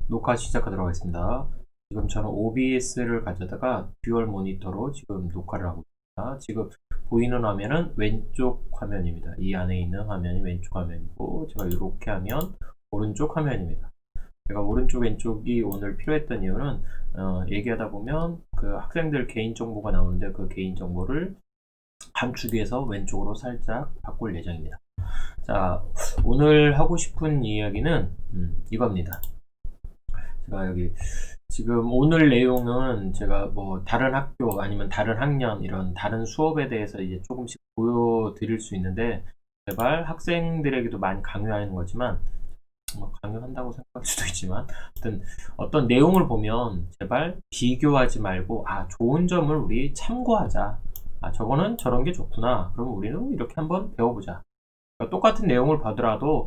녹화 시작하도록 하겠습니다. 지금 저는 OBS를 가져다가 듀얼 모니터로 지금 녹화를 하고 있습니다. 지금 보이는 화면은 왼쪽 화면입니다. 이 안에 있는 화면이 왼쪽 화면이고, 제가 이렇게 하면 오른쪽 화면입니다. 제가 오른쪽 왼쪽이 오늘 필요했던 이유는 얘기하다 보면 그 학생들 개인정보가 나오는데 그 개인정보를 감추기 위해서 왼쪽으로 살짝 바꿀 예정입니다. 자, 오늘 하고 싶은 이야기는 이겁니다. 제가 여기 지금 오늘 내용은 제가 뭐 다른 학교 아니면 다른 학년 이런 다른 수업에 대해서 이제 조금씩 보여드릴 수 있는데, 제발 학생들에게도 많이 강요하는 거지만, 뭐 강요한다고 생각할 수도 있지만, 아무튼 어떤 내용을 보면 제발 비교하지 말고, 아, 좋은 점을 우리 참고하자. 아, 저거는 저런 게 좋구나. 그럼 우리는 이렇게 한번 배워보자. 똑같은 내용을 보더라도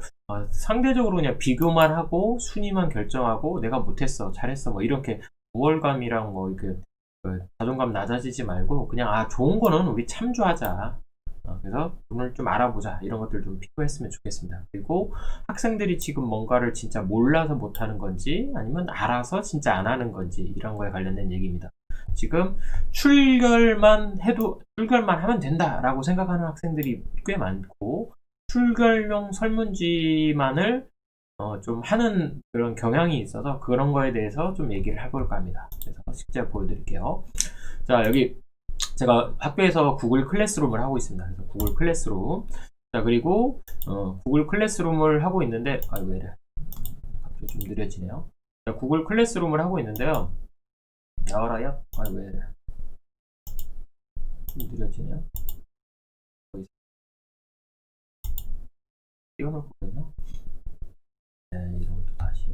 상대적으로 그냥 비교만 하고 순위만 결정하고 내가 못했어 잘했어 뭐 이렇게 우월감이랑 뭐 이렇게 자존감 낮아지지 말고 그냥 아, 좋은 거는 우리 참조하자. 그래서 오늘 좀 알아보자, 이런 것들 좀 필요했으면 좋겠습니다. 그리고 학생들이 지금 뭔가를 진짜 몰라서 못하는 건지 아니면 알아서 진짜 안 하는 건지 이런 거에 관련된 얘기입니다. 지금 출결만 하면 된다라고 생각하는 학생들이 꽤 많고, 출결용 설문지만을 좀 하는 그런 경향이 있어서 그런 거에 대해서 좀 얘기를 해볼까 합니다. 그래서 실제 보여드릴게요. 자, 여기 제가 학교에서 구글 클래스룸을 하고 있습니다. 그래서 구글 클래스룸. 자, 그리고 구글 클래스룸을 하고 있는데, 아, 왜 이래? 갑자기 좀 느려지네요. 자, 구글 클래스룸을 하고 있는데요. 나와라요? 아, 왜 이래? 좀 느려지네요. 띄워놓고 있나? 네, 이런 것도 다시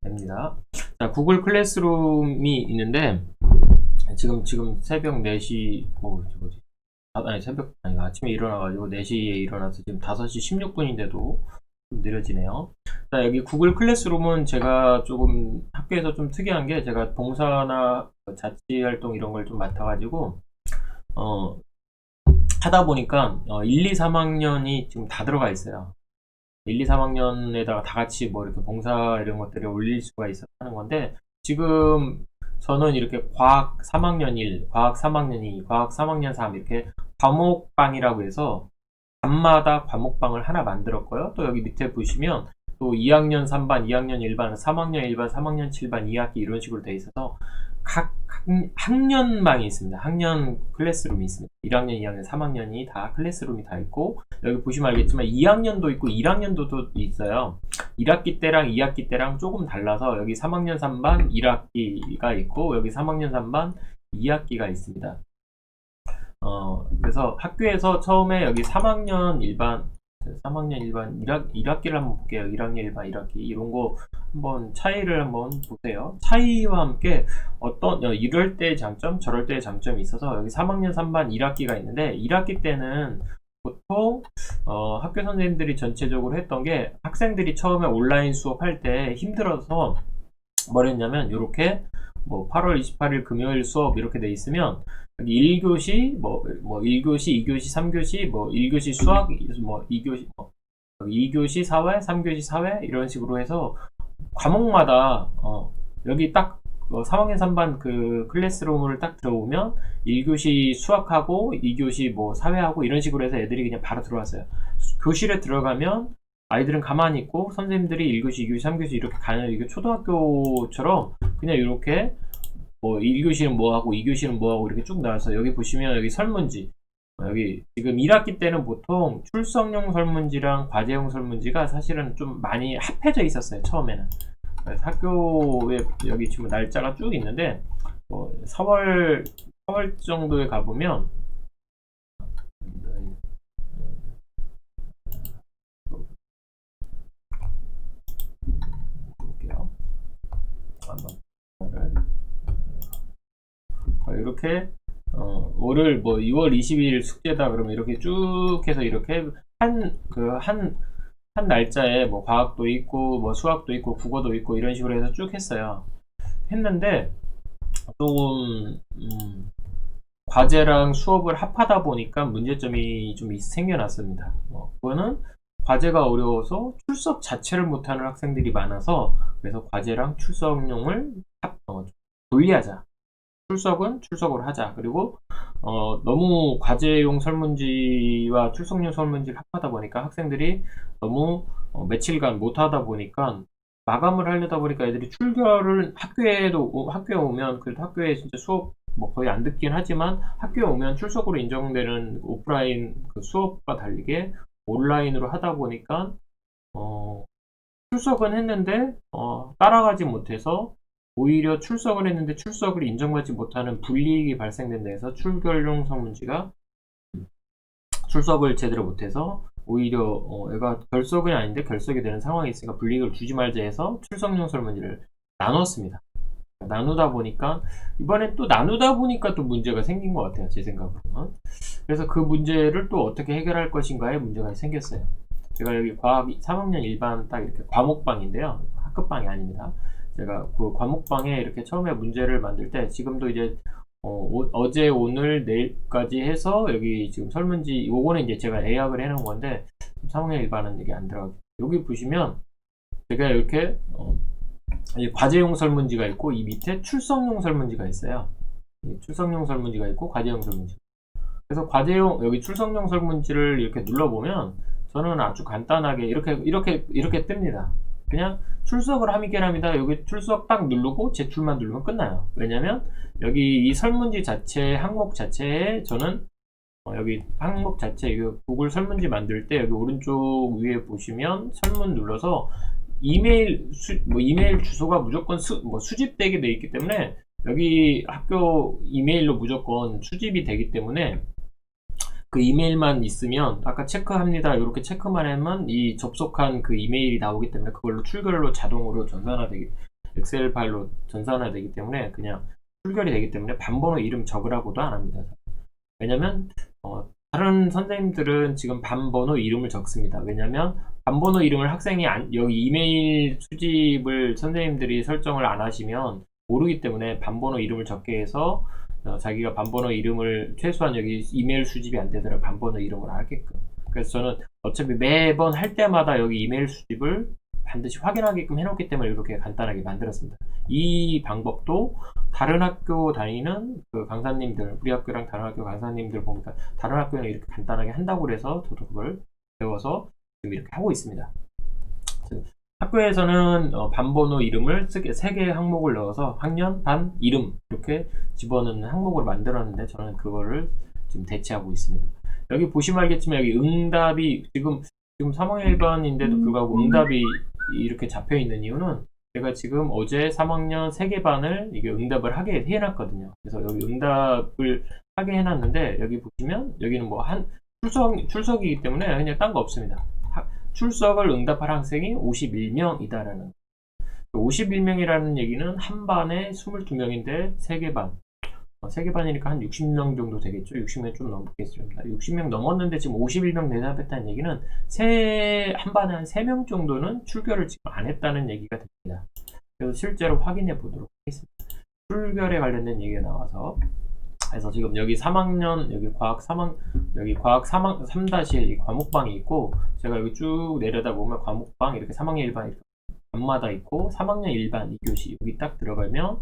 됩니다. 자, 구글 클래스룸이 있는데 지금 새벽 4시 뭐지? 아니 새벽 아니 아침에 일어나가지고 4시에 일어나서 지금 5시 16분인데도 좀 느려지네요. 자, 여기 구글 클래스룸은 제가 조금 학교에서 좀 특이한 게, 제가 봉사나 자치활동 이런 걸 좀 맡아가지고 어, 하다 보니까 1, 2, 3학년이 지금 다 들어가 있어요. 1, 2, 3학년에다가 다 같이 뭐 이렇게 봉사 이런 것들을 올릴 수가 있어 하는 건데, 지금 저는 이렇게 과학 3학년 1, 과학 3학년 2, 과학 3학년 3 이렇게 과목방이라고 해서 반마다 과목방을 하나 만들었고요. 또 여기 밑에 보시면 또 2학년 3반, 2학년 1반, 3학년 1반, 3학년 7반, 2학기 이런 식으로 돼 있어서 각 학년방이 있습니다. 학년 클래스룸이 있습니다. 1학년, 2학년, 3학년이 다 클래스룸이 다 있고, 여기 보시면 알겠지만 2학년도 있고 1학년도도 있어요. 1학기 때랑 2학기 때랑 조금 달라서 여기 3학년 3반 1학기가 있고, 여기 3학년 3반 2학기가 있습니다. 그래서 학교에서 처음에 여기 3학년 일반 1학기를 한번 볼게요. 1학년 일반 1학기 이런 거 한번 차이를 한번 보세요. 차이와 함께 어떤 이럴 때의 장점, 저럴 때의 장점이 있어서, 여기 3학년 3반 1학기가 있는데 1학기 때는 보통 학교 선생님들이 전체적으로 했던 게, 학생들이 처음에 온라인 수업할 때 힘들어서 뭘 했냐면, 이렇게 뭐 8월 28일 금요일 수업 이렇게 돼 있으면 여기 1교시 뭐 1교시, 2교시, 3교시 뭐 1교시 수학 뭐 2교시 2교시 사회, 3교시 사회 이런 식으로 해서 과목마다 여기 딱 3학년 3반 그 클래스룸을 딱 들어오면 1교시 수학하고 2교시 뭐 사회하고 이런 식으로 해서 애들이 그냥 바로 들어왔어요. 교실에 들어가면 아이들은 가만히 있고 선생님들이 1교시, 2교시, 3교시 이렇게 가는, 이게 초등학교처럼 그냥 이렇게 뭐 1교시는 뭐하고 2교시는 뭐하고 이렇게 쭉 나와서, 여기 보시면 여기 설문지, 여기 지금 1학기 때는 보통 출석용 설문지랑 과제용 설문지가 사실은 좀 많이 합해져 있었어요, 처음에는. 그래서 학교에 여기 지금 날짜가 쭉 있는데 4월 정도에 가보면 볼게요. 이렇게 올해 뭐 6월 22일 숙제다 그러면 이렇게 쭉 해서 이렇게 한 날짜에 뭐 과학도 있고 뭐 수학도 있고 국어도 있고 이런 식으로 해서 쭉 했어요. 했는데 조금 과제랑 수업을 합하다 보니까 문제점이 좀 생겨났습니다. 그거는 과제가 어려워서 출석 자체를 못하는 학생들이 많아서 그래서 과제랑 출석용을 분리하자. 출석은 출석으로 하자. 그리고 너무 과제용 설문지와 출석용 설문지를 합하다 보니까 학생들이 너무 며칠간 못하다 보니까 마감을 하려다 보니까 애들이 출결을 학교에 오면 그래도 학교에 진짜 수업 뭐 거의 안 듣긴 하지만 학교에 오면 출석으로 인정되는 오프라인 그 수업과 다르게 온라인으로 하다 보니까 출석은 했는데 따라가지 못해서 오히려 출석을 했는데 출석을 인정받지 못하는 불이익이 발생된다 해서 출결용 설문지가 출석을 제대로 못해서 오히려 얘가 결석이 아닌데 결석이 되는 상황이 있으니까 불이익을 주지 말자 해서 출석용 설문지를 나눴습니다. 나누다 보니까 이번엔 또 나누다 보니까 또 문제가 생긴 것 같아요, 제 생각으로는. 그래서 그 문제를 또 어떻게 해결할 것인가에 문제가 생겼어요. 제가 여기 과학 3학년 일반 딱 이렇게 과목방인데요, 학급방이 아닙니다. 제가 그 과목방에 이렇게 처음에 문제를 만들 때 지금도 이제 어제 오늘 내일까지 해서 여기 지금 설문지 요거는 이제 제가 예약을 해 놓은 건데 3학년 일반은 여기 안 들어가고 여기 보시면 제가 이렇게 과제용 설문지가 있고 이 밑에 출석용 설문지가 있어요. 출석용 설문지가 있고 과제용 설문지. 그래서 과제용 여기 출석용 설문지를 이렇게 눌러보면 저는 아주 간단하게 이렇게 뜹니다. 그냥 출석을 하긴 합니다. 여기 출석 딱 누르고 제출만 누르면 끝나요. 왜냐면 여기 이 설문지 자체 항목 자체에 저는 여기 항목 자체 이거 구글 설문지 만들 때 여기 오른쪽 위에 보시면 설문 눌러서 이메일 주소가 무조건 수집되게 돼 있기 때문에 여기 학교 이메일로 무조건 수집이 되기 때문에 그 이메일만 있으면 아까 체크합니다 이렇게 체크만 하면 이 접속한 그 이메일이 나오기 때문에 그걸로 출결로 자동으로 엑셀 파일로 전산화되기 때문에 그냥 출결이 되기 때문에 반번호 이름 적으라고도 안 합니다. 왜냐면 다른 선생님들은 지금 반번호 이름을 적습니다. 왜냐면 반번호 이름을 학생이 여기 이메일 수집을 선생님들이 설정을 안 하시면 모르기 때문에 반번호 이름을 적게 해서 자기가 반번호 이름을 최소한 여기 이메일 수집이 안 되더라도 반번호 이름을 하게끔. 그래서 저는 어차피 매번 할 때마다 여기 이메일 수집을 반드시 확인하게끔 해놓기 때문에 이렇게 간단하게 만들었습니다. 이 방법도 다른 학교 다니는 그 강사님들, 우리 학교랑 다른 학교 강사님들 보니까 다른 학교는 이렇게 간단하게 한다고 그래서 저도 그걸 배워서 지금 이렇게 하고 있습니다. 학교에서는 반번호 이름을 3개의 항목을 넣어서 학년, 반, 이름 이렇게 집어넣는 항목을 만들었는데 저는 그거를 지금 대체하고 있습니다. 여기 보시면 알겠지만 여기 응답이 지금 3학년 1반인데도 불구하고 응답이 이렇게 잡혀 있는 이유는 제가 지금 어제 3학년 3개 반을 이게 응답을 하게 해놨거든요. 그래서 여기 응답을 하게 해놨는데 여기 보시면 여기는 뭐 출석이기 때문에 그냥 딴 거 없습니다. 출석을 응답할 학생이 51명이다라는 51명이라는 얘기는 한 반에 22명인데 3개 반 3개 반이니까 한 60명 정도 되겠죠. 60명 좀 넘겠습니다. 60명 넘었는데 지금 51명 대답했다는 얘기는 한 반에 한 3명 정도는 출결을 지금 안 했다는 얘기가 됩니다. 그래서 실제로 확인해 보도록 하겠습니다. 출결에 관련된 얘기가 나와서 그래서 지금 여기 3학년 여기 과학 3-1 이 과목방이 있고 제가 여기 쭉 내려다 보면 과목방 이렇게 3학년 1반 이렇게 반마다 있고 3학년 1반 2교시 여기 딱 들어가면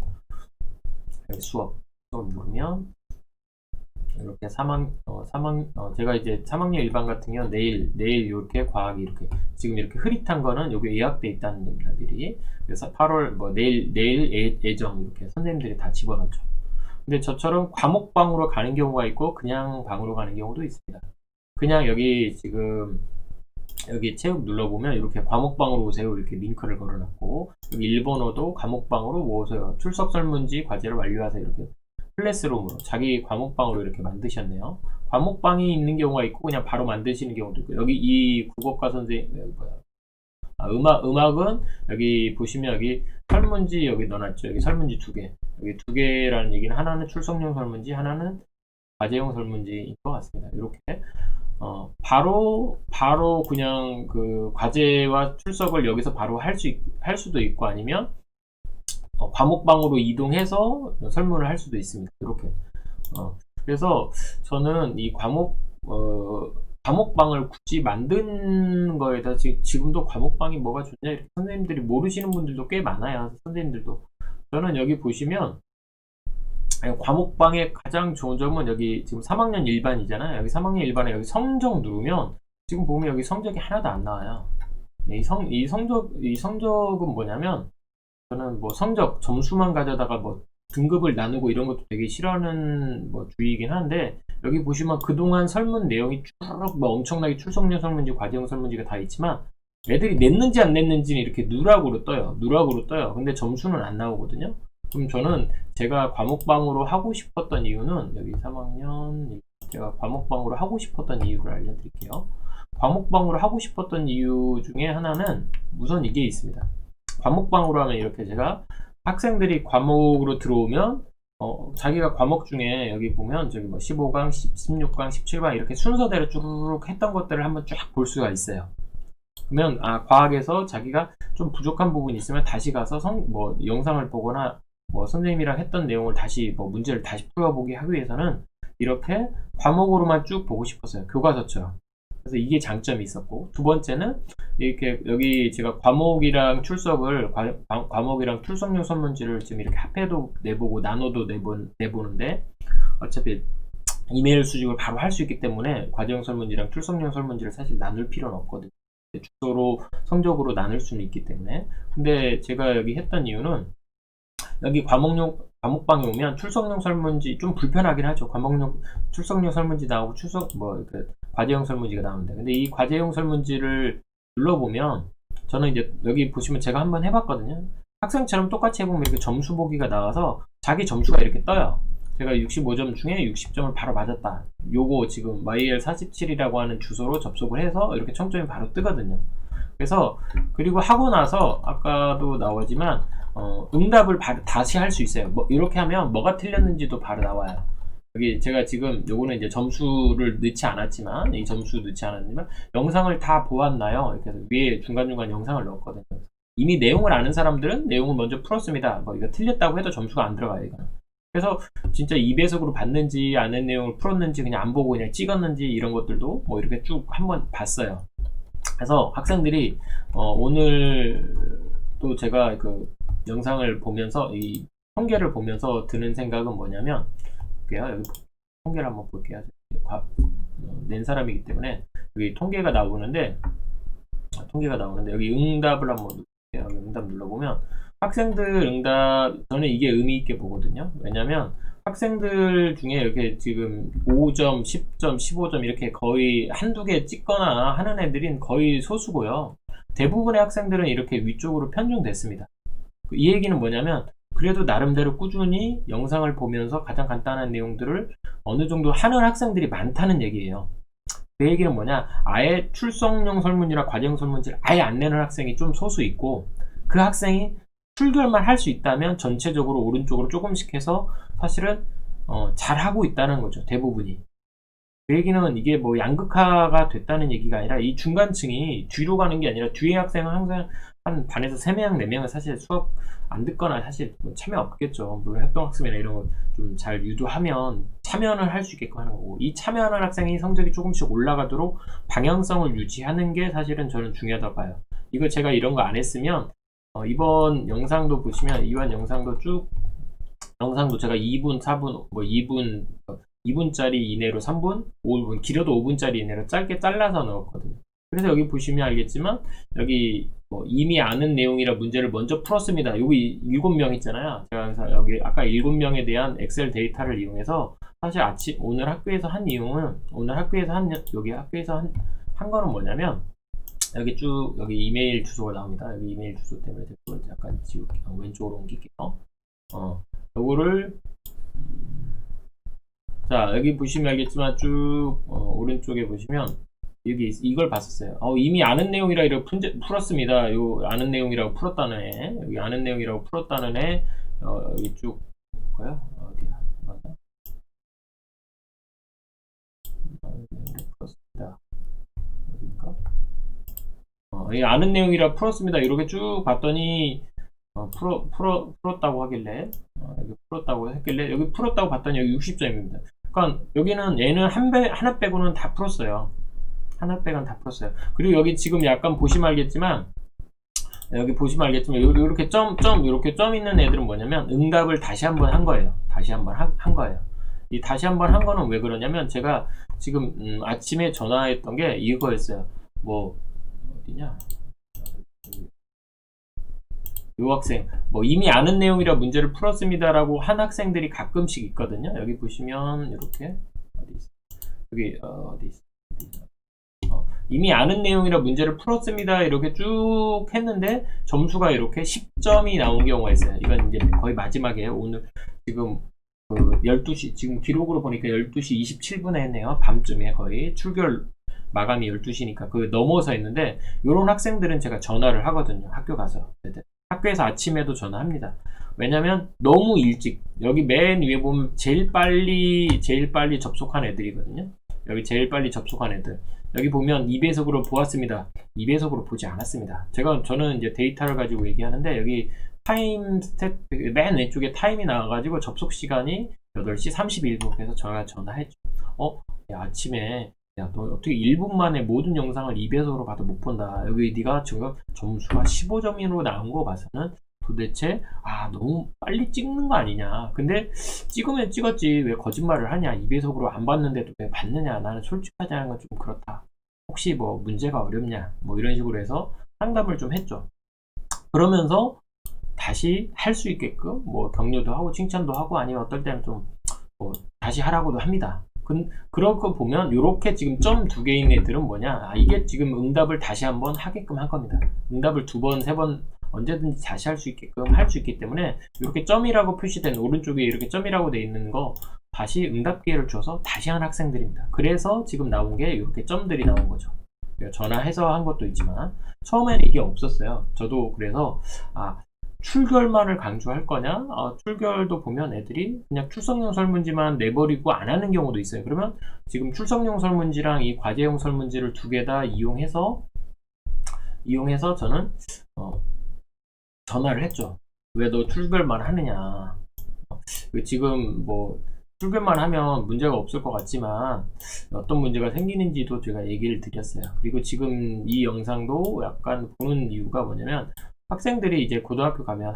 여기 수업 누르면 이렇게 제가 이제 3학년 1반 같은 경우는 내일 이렇게 과학이 이렇게 지금 이렇게 흐릿한 거는 여기 예약돼 있다는 얘기입니다. 미리. 그래서 8월 내일 예정 이렇게 선생님들이 다 집어넣죠. 근데 저처럼 과목방으로 가는 경우가 있고 그냥 방으로 가는 경우도 있습니다. 그냥 여기 지금 여기 체육 눌러보면 이렇게 과목방으로 오세요 이렇게 링크를 걸어놨고 여기 일본어도 과목방으로 오세요 출석 설문지 과제를 완료하세요 이렇게 클래스룸으로 자기 과목방으로 이렇게 만드셨네요. 과목방이 있는 경우가 있고 그냥 바로 만드시는 경우도 있고 여기 이 국어과 선생님 음악은 여기 보시면 여기 설문지 여기 넣어놨죠. 여기 설문지 2개 여기 2개라는 얘기는 하나는 출석용 설문지 하나는 과제용 설문지인 것 같습니다. 이렇게 바로 그냥 그 과제와 출석을 여기서 바로 할 수도 있고 아니면 과목방으로 이동해서 설문을 할 수도 있습니다. 이렇게 그래서 저는 이 과목방을 굳이 만든 거에다 지금도 과목방이 뭐가 좋냐 이렇게 선생님들이 모르시는 분들도 꽤 많아요. 선생님들도. 저는 여기 보시면 과목방의 가장 좋은 점은 여기 지금 3학년 일반이잖아요. 여기 3학년 일반에 여기 성적 누르면 지금 보면 여기 성적이 하나도 안 나와요. 이 성적은 뭐냐면 저는 뭐 성적 점수만 가져다가 뭐 등급을 나누고 이런 것도 되게 싫어하는 뭐 주의이긴 한데 여기 보시면 그동안 설문 내용이 쭉 뭐 엄청나게 출석률 설문지, 과제형 설문지가 다 있지만 애들이 냈는지 안 냈는지는 이렇게 누락으로 떠요. 누락으로 떠요. 근데 점수는 안 나오거든요. 그럼 저는 제가 과목방으로 하고 싶었던 이유는 여기 3학년 제가 과목방으로 하고 싶었던 이유를 알려드릴게요. 과목방으로 하고 싶었던 이유 중에 하나는 우선 이게 있습니다. 과목방으로 하면 이렇게 제가 학생들이 과목으로 들어오면 자기가 과목 중에 여기 보면 저기 뭐 15강, 16강, 17강 이렇게 순서대로 쭉 했던 것들을 한번 쫙 볼 수가 있어요. 그러면 과학에서 자기가 좀 부족한 부분이 있으면 다시 가서 뭐 영상을 보거나 뭐 선생님이랑 했던 내용을 다시 뭐 문제를 다시 풀어보기 하기 위해서는 이렇게 과목으로만 쭉 보고 싶었어요. 교과서처럼. 그래서 이게 장점이 있었고, 두 번째는 이렇게 여기 제가 과목이랑 출석을 과목이랑 출석용 설문지를 지금 이렇게 합해도 내보고 나눠도 내보는데 어차피 이메일 수집을 바로 할 수 있기 때문에 과제형 설문지랑 출석용 설문지를 사실 나눌 필요는 없거든요. 주소로 성적으로 나눌 수는 있기 때문에. 근데 제가 여기 했던 이유는 여기 과목방에 오면 출석용 설문지 좀 불편하긴 하죠. 출석용 설문지 나오고 과제형 설문지가 나오는데, 근데 이 과제형 설문지를 눌러보면 저는 이제 여기 보시면 제가 한번 해봤거든요. 학생처럼 똑같이 해보면 이렇게 점수 보기가 나와서 자기 점수가 이렇게 떠요. 제가 65점 중에 60점을 바로 맞았다. 요거 지금 YL47이라고 하는 주소로 접속을 해서 이렇게 청점이 바로 뜨거든요. 그래서 그리고 하고 나서 아까도 나오지만 응답을 다시 할 수 있어요. 이렇게 하면 뭐가 틀렸는지도 바로 나와요. 여기 제가 지금 요거는 이제 점수를 넣지 않았지만 영상을 다 보았나요? 이렇게 해서 위에 중간중간 영상을 넣었거든요. 이미 내용을 아는 사람들은 내용을 먼저 풀었습니다. 뭐 이거 틀렸다고 해도 점수가 안 들어가요, 이거는. 그래서 진짜 2배속으로 봤는지 아는 내용을 풀었는지 그냥 안 보고 그냥 찍었는지 이런 것들도 뭐 이렇게 쭉 한번 봤어요. 그래서 학생들이 오늘 또 제가 그 영상을 보면서 이 통계를 보면서 드는 생각은 뭐냐면 여기 통계를 한번 볼게요. 낸 사람이기 때문에 여기 통계가 나오는데 여기 응답을 한번 눌러볼게요. 응답 눌러보면 학생들 응답 저는 이게 의미 있게 보거든요. 왜냐면 학생들 중에 이렇게 지금 5점, 10점, 15점 이렇게 거의 한두 개 찍거나 하는 애들은 거의 소수고요. 대부분의 학생들은 이렇게 위쪽으로 편중됐습니다. 이 얘기는 뭐냐면 그래도 나름대로 꾸준히 영상을 보면서 가장 간단한 내용들을 어느 정도 하는 학생들이 많다는 얘기예요. 그 얘기는 뭐냐, 아예 출석용 설문이나 과제형 설문지를 아예 안 내는 학생이 좀 소수 있고, 그 학생이 출결만 할 수 있다면 전체적으로 오른쪽으로 조금씩 해서 사실은 잘하고 있다는 거죠, 대부분이. 그 얘기는 이게 뭐 양극화가 됐다는 얘기가 아니라 이 중간층이 뒤로 가는 게 아니라 뒤에 학생은 항상 한 반에서 3명, 4명은 사실 수업 안 듣거나 사실 참여 없겠죠. 물론 협동학습이나 이런 거 좀 잘 유도하면 참여를 할 수 있게끔 하는 거고, 이 참여하는 학생이 성적이 조금씩 올라가도록 방향성을 유지하는 게 사실은 저는 중요하다고 봐요. 이거 제가 이런 거 안 했으면 이번 영상도 보시면 이번 영상도 제가 2분, 4분, 뭐 2분짜리 이내로 3분, 5분, 길어도 5분짜리 이내로 짧게 잘라서 넣었거든요. 그래서 여기 보시면 알겠지만 여기 뭐 이미 아는 내용이라 문제를 먼저 풀었습니다. 여기 7명 있잖아요. 제가 그래서 여기 아까 7명에 대한 엑셀 데이터를 이용해서 사실 오늘 학교에서 한 거는 뭐냐면 여기 쭉 여기 이메일 주소가 나옵니다. 여기 이메일 주소 때문에 약간 왼쪽으로 옮길게요. 요거를 자 여기 보시면 알겠지만 쭉 오른쪽에 보시면 여기 이걸 봤었어요. 이미 아는 내용이라 이렇게 풀었습니다. 요 아는 내용이라고 풀었다는 애, 여기 아는 내용이라고 풀었다는 애, 여기 쭉 볼까요? 어디야? 맞나? 아는 내용이라고 풀었습니다. 어딘가? 이 아는 내용이라 풀었습니다. 이렇게 쭉 봤더니 풀었다고 하길래 여기 풀었다고 했길래 여기 풀었다고 봤더니 여기 60점입니다. 그러니까 여기는 얘는 하나 빼고는 다 풀었어요. 하나 빼곤 다 풀었어요. 그리고 여기 지금 약간 보시면 알겠지만 이렇게 이렇게 점 있는 애들은 뭐냐면 응답을 다시 한번 한 거예요. 다시 한번 한 거예요. 이 다시 한번 한 거는 왜 그러냐면 제가 지금 아침에 전화했던 게 이거였어요. 뭐 어디냐? 요 학생 뭐 이미 아는 내용이라 문제를 풀었습니다라고 한 학생들이 가끔씩 있거든요. 여기 보시면 이렇게 어디 있어? 여기 어디 있어? 이미 아는 내용이라 문제를 풀었습니다. 이렇게 쭉 했는데 점수가 이렇게 10점이 나온 경우가 있어요. 이건 이제 거의 마지막이에요. 오늘 지금 12시 지금 기록으로 보니까 12시 27분에 했네요. 밤쯤에 거의 출결 마감이 12시니까 그 넘어서 했는데 이런 학생들은 제가 전화를 하거든요. 학교 가서 학교에서 아침에도 전화합니다. 왜냐면 너무 일찍 여기 맨 위에 보면 제일 빨리 접속한 애들이거든요. 여기 제일 빨리 접속한 애들 여기 보면 2배속으로 보았습니다. 2배속으로 보지 않았습니다. 저는 이제 데이터를 가지고 얘기하는데 여기 타임 스탯 맨 왼쪽에 타임이 나와가지고 접속 시간이 8시 31분 그래서 제가 전화했죠. 야, 아침에 야, 너 어떻게 1분 만에 모든 영상을 2배속으로 봐도 못 본다. 여기 네가 지금 점수가 15점으로 나온 거 봐서는 도대체 너무 빨리 찍는 거 아니냐. 근데 찍으면 찍었지 왜 거짓말을 하냐. 2배속으로 안 봤는데도 왜 봤느냐. 나는 솔직하지 않은 건 좀 그렇다. 혹시 뭐 문제가 어렵냐. 뭐 이런 식으로 해서 상담을 좀 했죠. 그러면서 다시 할 수 있게끔 뭐 격려도 하고 칭찬도 하고 아니면 어떨 때는 좀 다시 하라고도 합니다. 그런 거 보면 이렇게 지금 점 2개 있는 애들은 뭐냐. 이게 지금 응답을 다시 한번 하게끔 할 겁니다. 응답을 2번, 3번 언제든지 다시 할 수 있게끔 할 수 있기 때문에 이렇게 점이라고 표시된 오른쪽에 이렇게 점이라고 돼 있는 거 다시 응답 기회를 줘서 다시 한 학생들입니다. 그래서 지금 나온 게 이렇게 점들이 나온 거죠. 전화해서 한 것도 있지만 처음에는 이게 없었어요. 저도 그래서 출결만을 강조할 거냐? 출결도 보면 애들이 그냥 출석용 설문지만 내버리고 안 하는 경우도 있어요. 그러면 지금 출석용 설문지랑 이 과제용 설문지를 2개 다 이용해서 저는 전화를 했죠. 왜 너 출결만 하느냐? 지금 뭐 출결만 하면 문제가 없을 것 같지만 어떤 문제가 생기는지도 제가 얘기를 드렸어요. 그리고 지금 이 영상도 약간 보는 이유가 뭐냐면 학생들이 이제 고등학교 가면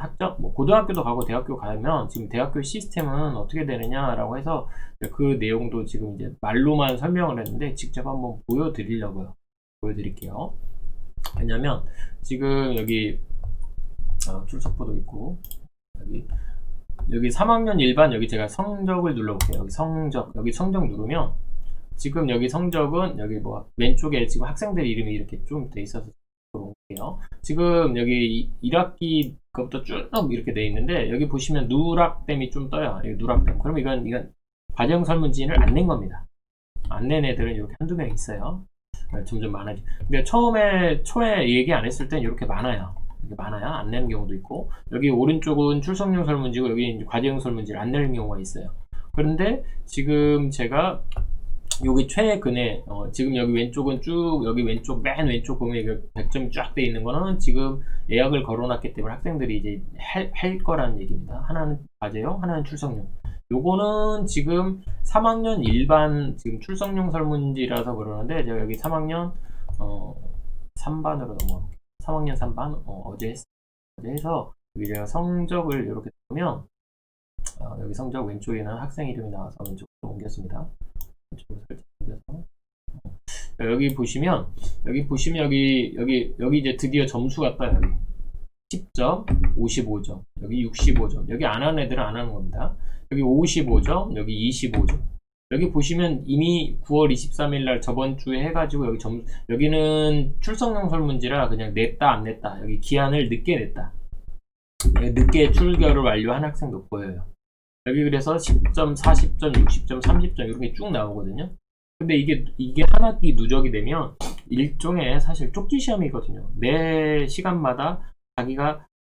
고등학교도 가고 대학교 가면 지금 대학교 시스템은 어떻게 되느냐라고 해서 그 내용도 지금 이제 말로만 설명을 했는데 직접 한번 보여드리려고요. 보여드릴게요. 왜냐면 지금 여기 출석부도 있고 여기 3학년 일반 여기 제가 성적을 눌러볼게요. 여기 성적 누르면 지금 여기 성적은 여기 뭐 왼쪽에 지금 학생들 이름이 이렇게 좀 돼 있어서 볼게요. 지금 여기 1학기 것부터 쭉 이렇게 돼 있는데 여기 보시면 누락댐이 좀 떠요. 여기 누락댐. 그럼 이건 과제형 설문지를 안 낸 겁니다. 안 낸 애들은 이렇게 한두 명 있어요. 점점 많아지. 근데 초에 얘기 안 했을 땐 이렇게 많아요. 안 내는 경우도 있고 여기 오른쪽은 출석용 설문지고 여기 이제 과제형 설문지를 안 내는 경우가 있어요. 그런데 지금 제가 여기 최근에 지금 여기 왼쪽은 쭉 여기 왼쪽 맨 왼쪽 보면 100점이 쫙 돼 있는 거는 지금 예약을 걸어놨기 때문에 학생들이 이제 할 거라는 얘기입니다. 하나는 과제용, 하나는 출석용. 요거는 지금 3학년 일반 지금 출석용 설문지라서 그러는데 제가 여기 3학년 3반으로 넘어갈게요. 3학년 3반 어제 해서 여기 제가 성적을 이렇게 보면 여기 성적 왼쪽에는 학생 이름이 나와서 왼쪽으로 옮겼습니다. 왼쪽으로 살짝 옮겨서 여기 보시면 여기 이제 드디어 점수가 떠요. 여기 10점, 55점, 여기 65점. 여기 안 하는 애들은 안 하는 겁니다. 여기 55점, 여기 25점. 여기 보시면 이미 9월 23일 날 저번 주에 해가지고 여기는 출석용 설문지라 그냥 냈다 안 냈다. 여기 기한을 늦게 냈다. 늦게 출결을 완료한 학생도 보여요. 여기 그래서 10점, 40점, 60점, 30점 이렇게 쭉 나오거든요. 근데 이게 한 학기 누적이 되면 일종의 사실 쪽지 시험이거든요. 매 시간마다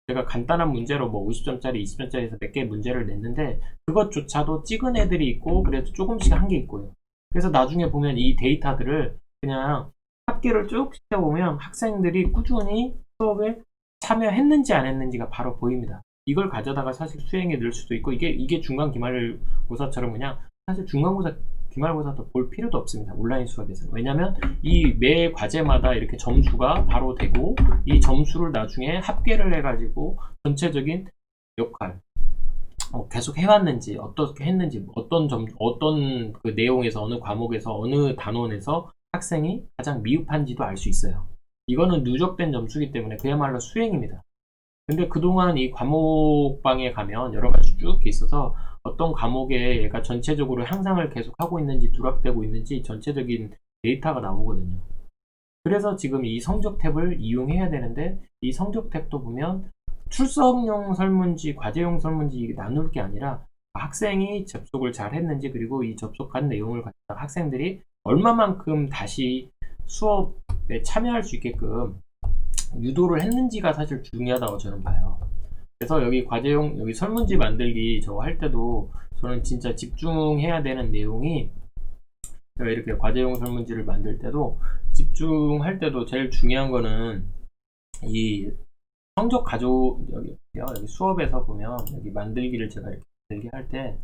제가 간단한 문제로 뭐 50점짜리, 20점짜리에서 몇 개 문제를 냈는데 그것조차도 찍은 애들이 있고 그래도 조금씩 한 게 있고요. 그래서 나중에 보면 이 데이터들을 그냥 합계를 쭉 시켜보면 학생들이 꾸준히 수업에 참여했는지 안 했는지가 바로 보입니다. 이걸 가져다가 사실 수행에 넣을 수도 있고 이게 중간 기말고사처럼 그냥 사실 중간고사 기말고사도 볼 필요도 없습니다. 온라인 수업에서는. 왜냐면 이 매 과제마다 이렇게 점수가 바로 되고, 이 점수를 나중에 합계를 해가지고 전체적인 역할, 계속 해왔는지, 어떻게 했는지, 어떤 그 내용에서, 어느 과목에서, 어느 단원에서 학생이 가장 미흡한지도 알 수 있어요. 이거는 누적된 점수기 때문에 그야말로 수행입니다. 근데 그동안 이 과목방에 가면 여러 가지 쭉 있어서 어떤 과목에 얘가 전체적으로 향상을 계속 하고 있는지 누락되고 있는지 전체적인 데이터가 나오거든요. 그래서 지금 이 성적 탭을 이용해야 되는데, 이 성적 탭도 보면 출석용 설문지, 과제용 설문지 나눌 게 아니라 학생이 접속을 잘 했는지, 그리고 이 접속한 내용을 가지고 학생들이 얼마만큼 다시 수업에 참여할 수 있게끔 유도를 했는지가 사실 중요하다고 저는 봐요. 그래서 여기 과제용, 여기 설문지 만들기 저 할 때도 저는 진짜 집중해야 되는 내용이, 제가 이렇게 과제용 설문지를 만들 때도 집중할 때도 제일 중요한 거는 이 성적 가족, 여기 수업에서 보면 여기 만들기를 제가 이렇게 만들기 할 때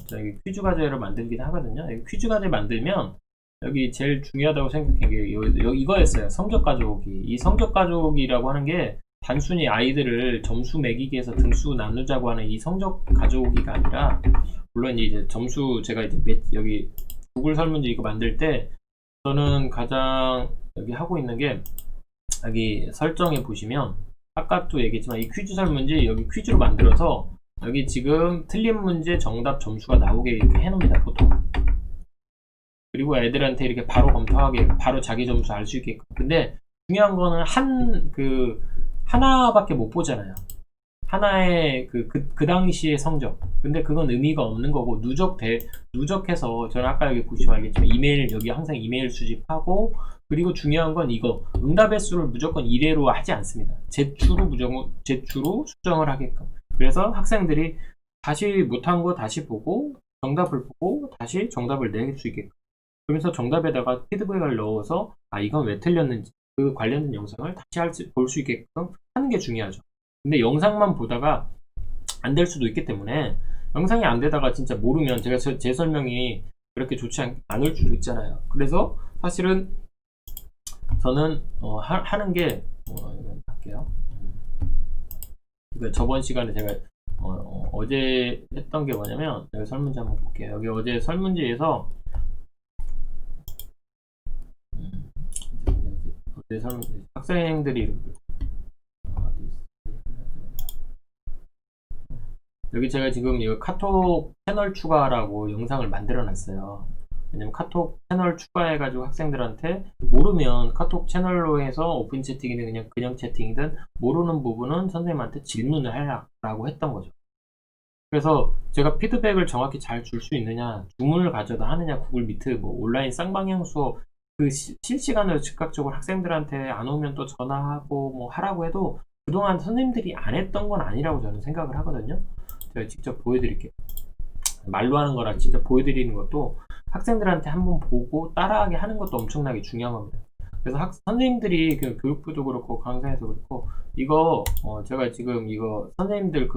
저기 퀴즈 과제를 만들기도 하거든요. 여기 퀴즈 과제 만들면 여기 제일 중요하다고 생각한 게 이거였어요. 성적 가족이. 이 성적 가족이라고 하는 게 단순히 아이들을 점수 매기기 위해서 등수 나누자고 하는 이 성적 가족이가 아니라, 물론 이제 점수 제가 이제 여기 구글 설문지 이거 만들 때 저는 가장 여기 하고 있는 게, 여기 설정에 보시면 아까도 얘기했지만 이 퀴즈 설문지 여기 퀴즈로 만들어서 여기 지금 틀린 문제 정답 점수가 나오게 이렇게 해놓습니다, 보통. 그리고 애들한테 이렇게 바로 검토하게, 바로 자기 점수 알 수 있게끔. 근데 중요한 거는 하나밖에 못 보잖아요. 하나의 그 당시의 성적. 근데 그건 의미가 없는 거고, 누적해서, 저는 아까 여기 보시면 알겠지만 이메일, 여기 항상 이메일 수집하고, 그리고 중요한 건 이거 응답 횟수를 무조건 1회로 하지 않습니다. 제출로 수정을 하게끔. 그래서 학생들이 다시 못한 거 다시 보고, 정답을 보고 다시 정답을 낼 수 있게끔. 그러면서 정답에다가 피드백을 넣어서 이건 왜 틀렸는지, 그 관련된 영상을 다시 볼 수 있게끔 하는 게 중요하죠. 근데 영상만 보다가 안 될 수도 있기 때문에, 영상이 안 되다가 진짜 모르면 제 설명이 그렇게 좋지 않을 수도 있잖아요. 그래서 사실은 저는 하는 게 할게요. 그러니까 저번 시간에 제가 어제 했던 게 뭐냐면, 여기 설문지 한번 볼게요. 여기 어제 설문지에서 학생들이 여기 제가 지금 이거 카톡 채널 추가라고 영상을 만들어 놨어요. 왜냐면 카톡 채널 추가해가지고 학생들한테, 모르면 카톡 채널로 해서 오픈 채팅이든 그냥 채팅이든 모르는 부분은 선생님한테 질문을 하라고 했던 거죠. 그래서 제가 피드백을 정확히 잘 줄 수 있느냐, 줌을 가져다 하느냐, 구글 미트, 뭐 온라인 쌍방향 수업, 실시간으로 즉각적으로 학생들한테 안 오면 또 전화하고 뭐 하라고 해도 그동안 선생님들이 안 했던 건 아니라고 저는 생각을 하거든요. 제가 직접 보여드릴게요. 말로 하는 거랑 직접 보여드리는 것도 학생들한테 한번 보고 따라하게 하는 것도 엄청나게 중요한 겁니다. 그래서 선생님들이 교육부도 그렇고 강사에도 그렇고, 이거 제가 지금 이거 선생님들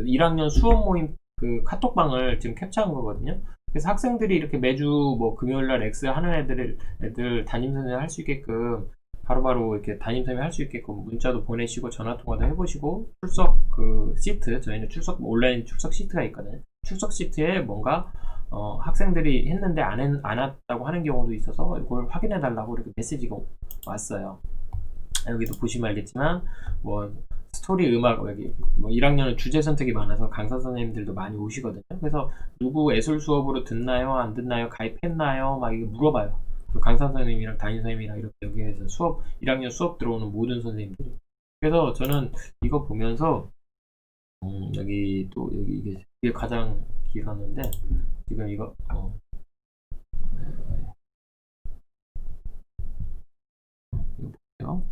1학년 수업 모임 카톡방을 지금 캡처한 거거든요. 그래서 학생들이 이렇게 매주 뭐 금요일날 X 하는 애들 담임선생님 할 수 있게끔 바로바로 이렇게 담임선생님 할 수 있게끔 문자도 보내시고 전화통화도 해보시고, 출석 시트, 저희는 온라인 출석 시트가 있거든요. 출석 시트에 뭔가 학생들이 했는데 안 왔다고 하는 경우도 있어서 이걸 확인해 달라고 이렇게 메시지가 왔어요. 여기도 보시면 알겠지만 뭐 스토리 음악, 여기 뭐 1학년은 주제 선택이 많아서 강사 선생님들도 많이 오시거든요. 그래서 누구 예술 수업으로 듣나요, 안 듣나요, 가입했나요, 막 이게 물어봐요. 강사 선생님이랑 담임 선생님이랑 이렇게 여기에서 1학년 수업 들어오는 모든 선생님들이. 그래서 저는 이거 보면서 여기 또 이게 가장 길었는데, 지금 이거 이거 볼게요.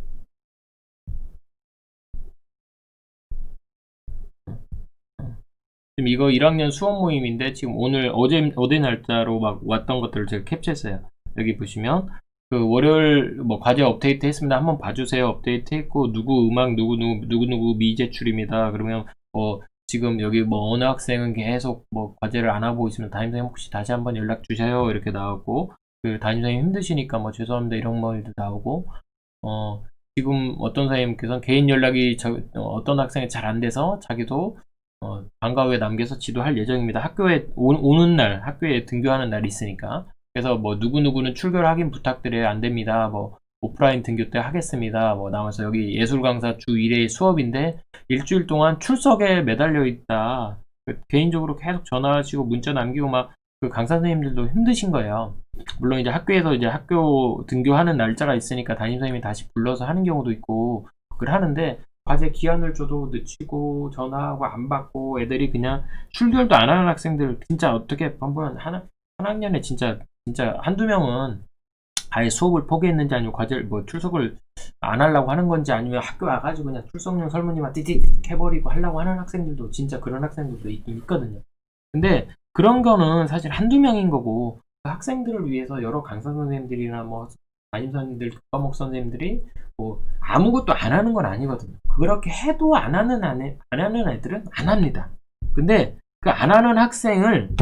지금 이거 1학년 수업 모임인데, 지금 어제 날짜로 막 왔던 것들을 제가 캡처했어요. 여기 보시면 월요일 뭐 과제 업데이트 했습니다. 한번 봐주세요. 업데이트 했고, 누구 음악 누구 미제출입니다. 그러면 지금 여기 뭐 어느 학생은 계속 뭐 과제를 안 하고 있으면 담임선생님 혹시 다시 한번 연락 주세요 이렇게 나오고, 그 담임선생님 힘드시니까 뭐 죄송합니다 이런 말도 나오고, 지금 어떤 선생님께서는 개인 연락이 어떤 학생이 잘 안 돼서 자기도 방과 후에 남겨서 지도할 예정입니다. 학교에 오는 날, 학교에 등교하는 날이 있으니까. 그래서 뭐 누구누구는 출결 확인 부탁드려요. 안 됩니다. 뭐 오프라인 등교 때 하겠습니다. 뭐 나와서 여기 예술 강사 주 1회 수업인데 일주일 동안 출석에 매달려 있다. 개인적으로 계속 전화하시고 문자 남기고 막 그 강사 선생님들도 힘드신 거예요. 물론 이제 학교에서 이제 학교 등교하는 날짜가 있으니까 담임 선생님이 다시 불러서 하는 경우도 있고 그걸 하는데, 과제 기한을 줘도 늦추고 전화하고 안 받고 애들이 그냥 출결도 안 하는 학생들 진짜 어떻게 보면 한 학년에 진짜 한두 명은 아예 수업을 포기했는지 아니면 과제를 뭐 출석을 안 하려고 하는 건지 아니면 학교 와가지고 그냥 출석용 설문지만 띠띠 해버리고 하려고 하는 학생들도 진짜 그런 학생들도 있긴 있거든요. 근데 그런 거는 사실 한두 명인 거고, 그 학생들을 위해서 여러 강사 선생님들이나 뭐 담임 선생님들, 교과목 선생님들이 뭐 아무것도 안 하는 건 아니거든요. 그렇게 해도 안 하는 애들은 안 합니다. 근데 그 안 하는 학생을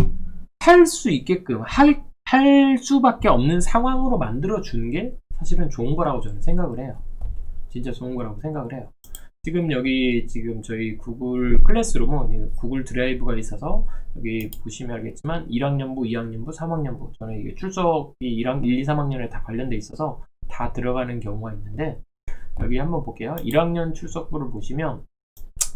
할 수 있게끔 할 수밖에 없는 상황으로 만들어 주는 게 사실은 좋은 거라고 저는 생각을 해요. 진짜 좋은 거라고 생각을 해요. 지금 여기 지금 저희 구글 클래스룸은 구글 드라이브가 있어서 여기 보시면 알겠지만 1학년부, 2학년부, 3학년부, 저는 이게 출석이 1, 2, 3학년에 다 관련돼 있어서 다 들어가는 경우가 있는데, 여기 한번 볼게요. 1학년 출석부를 보시면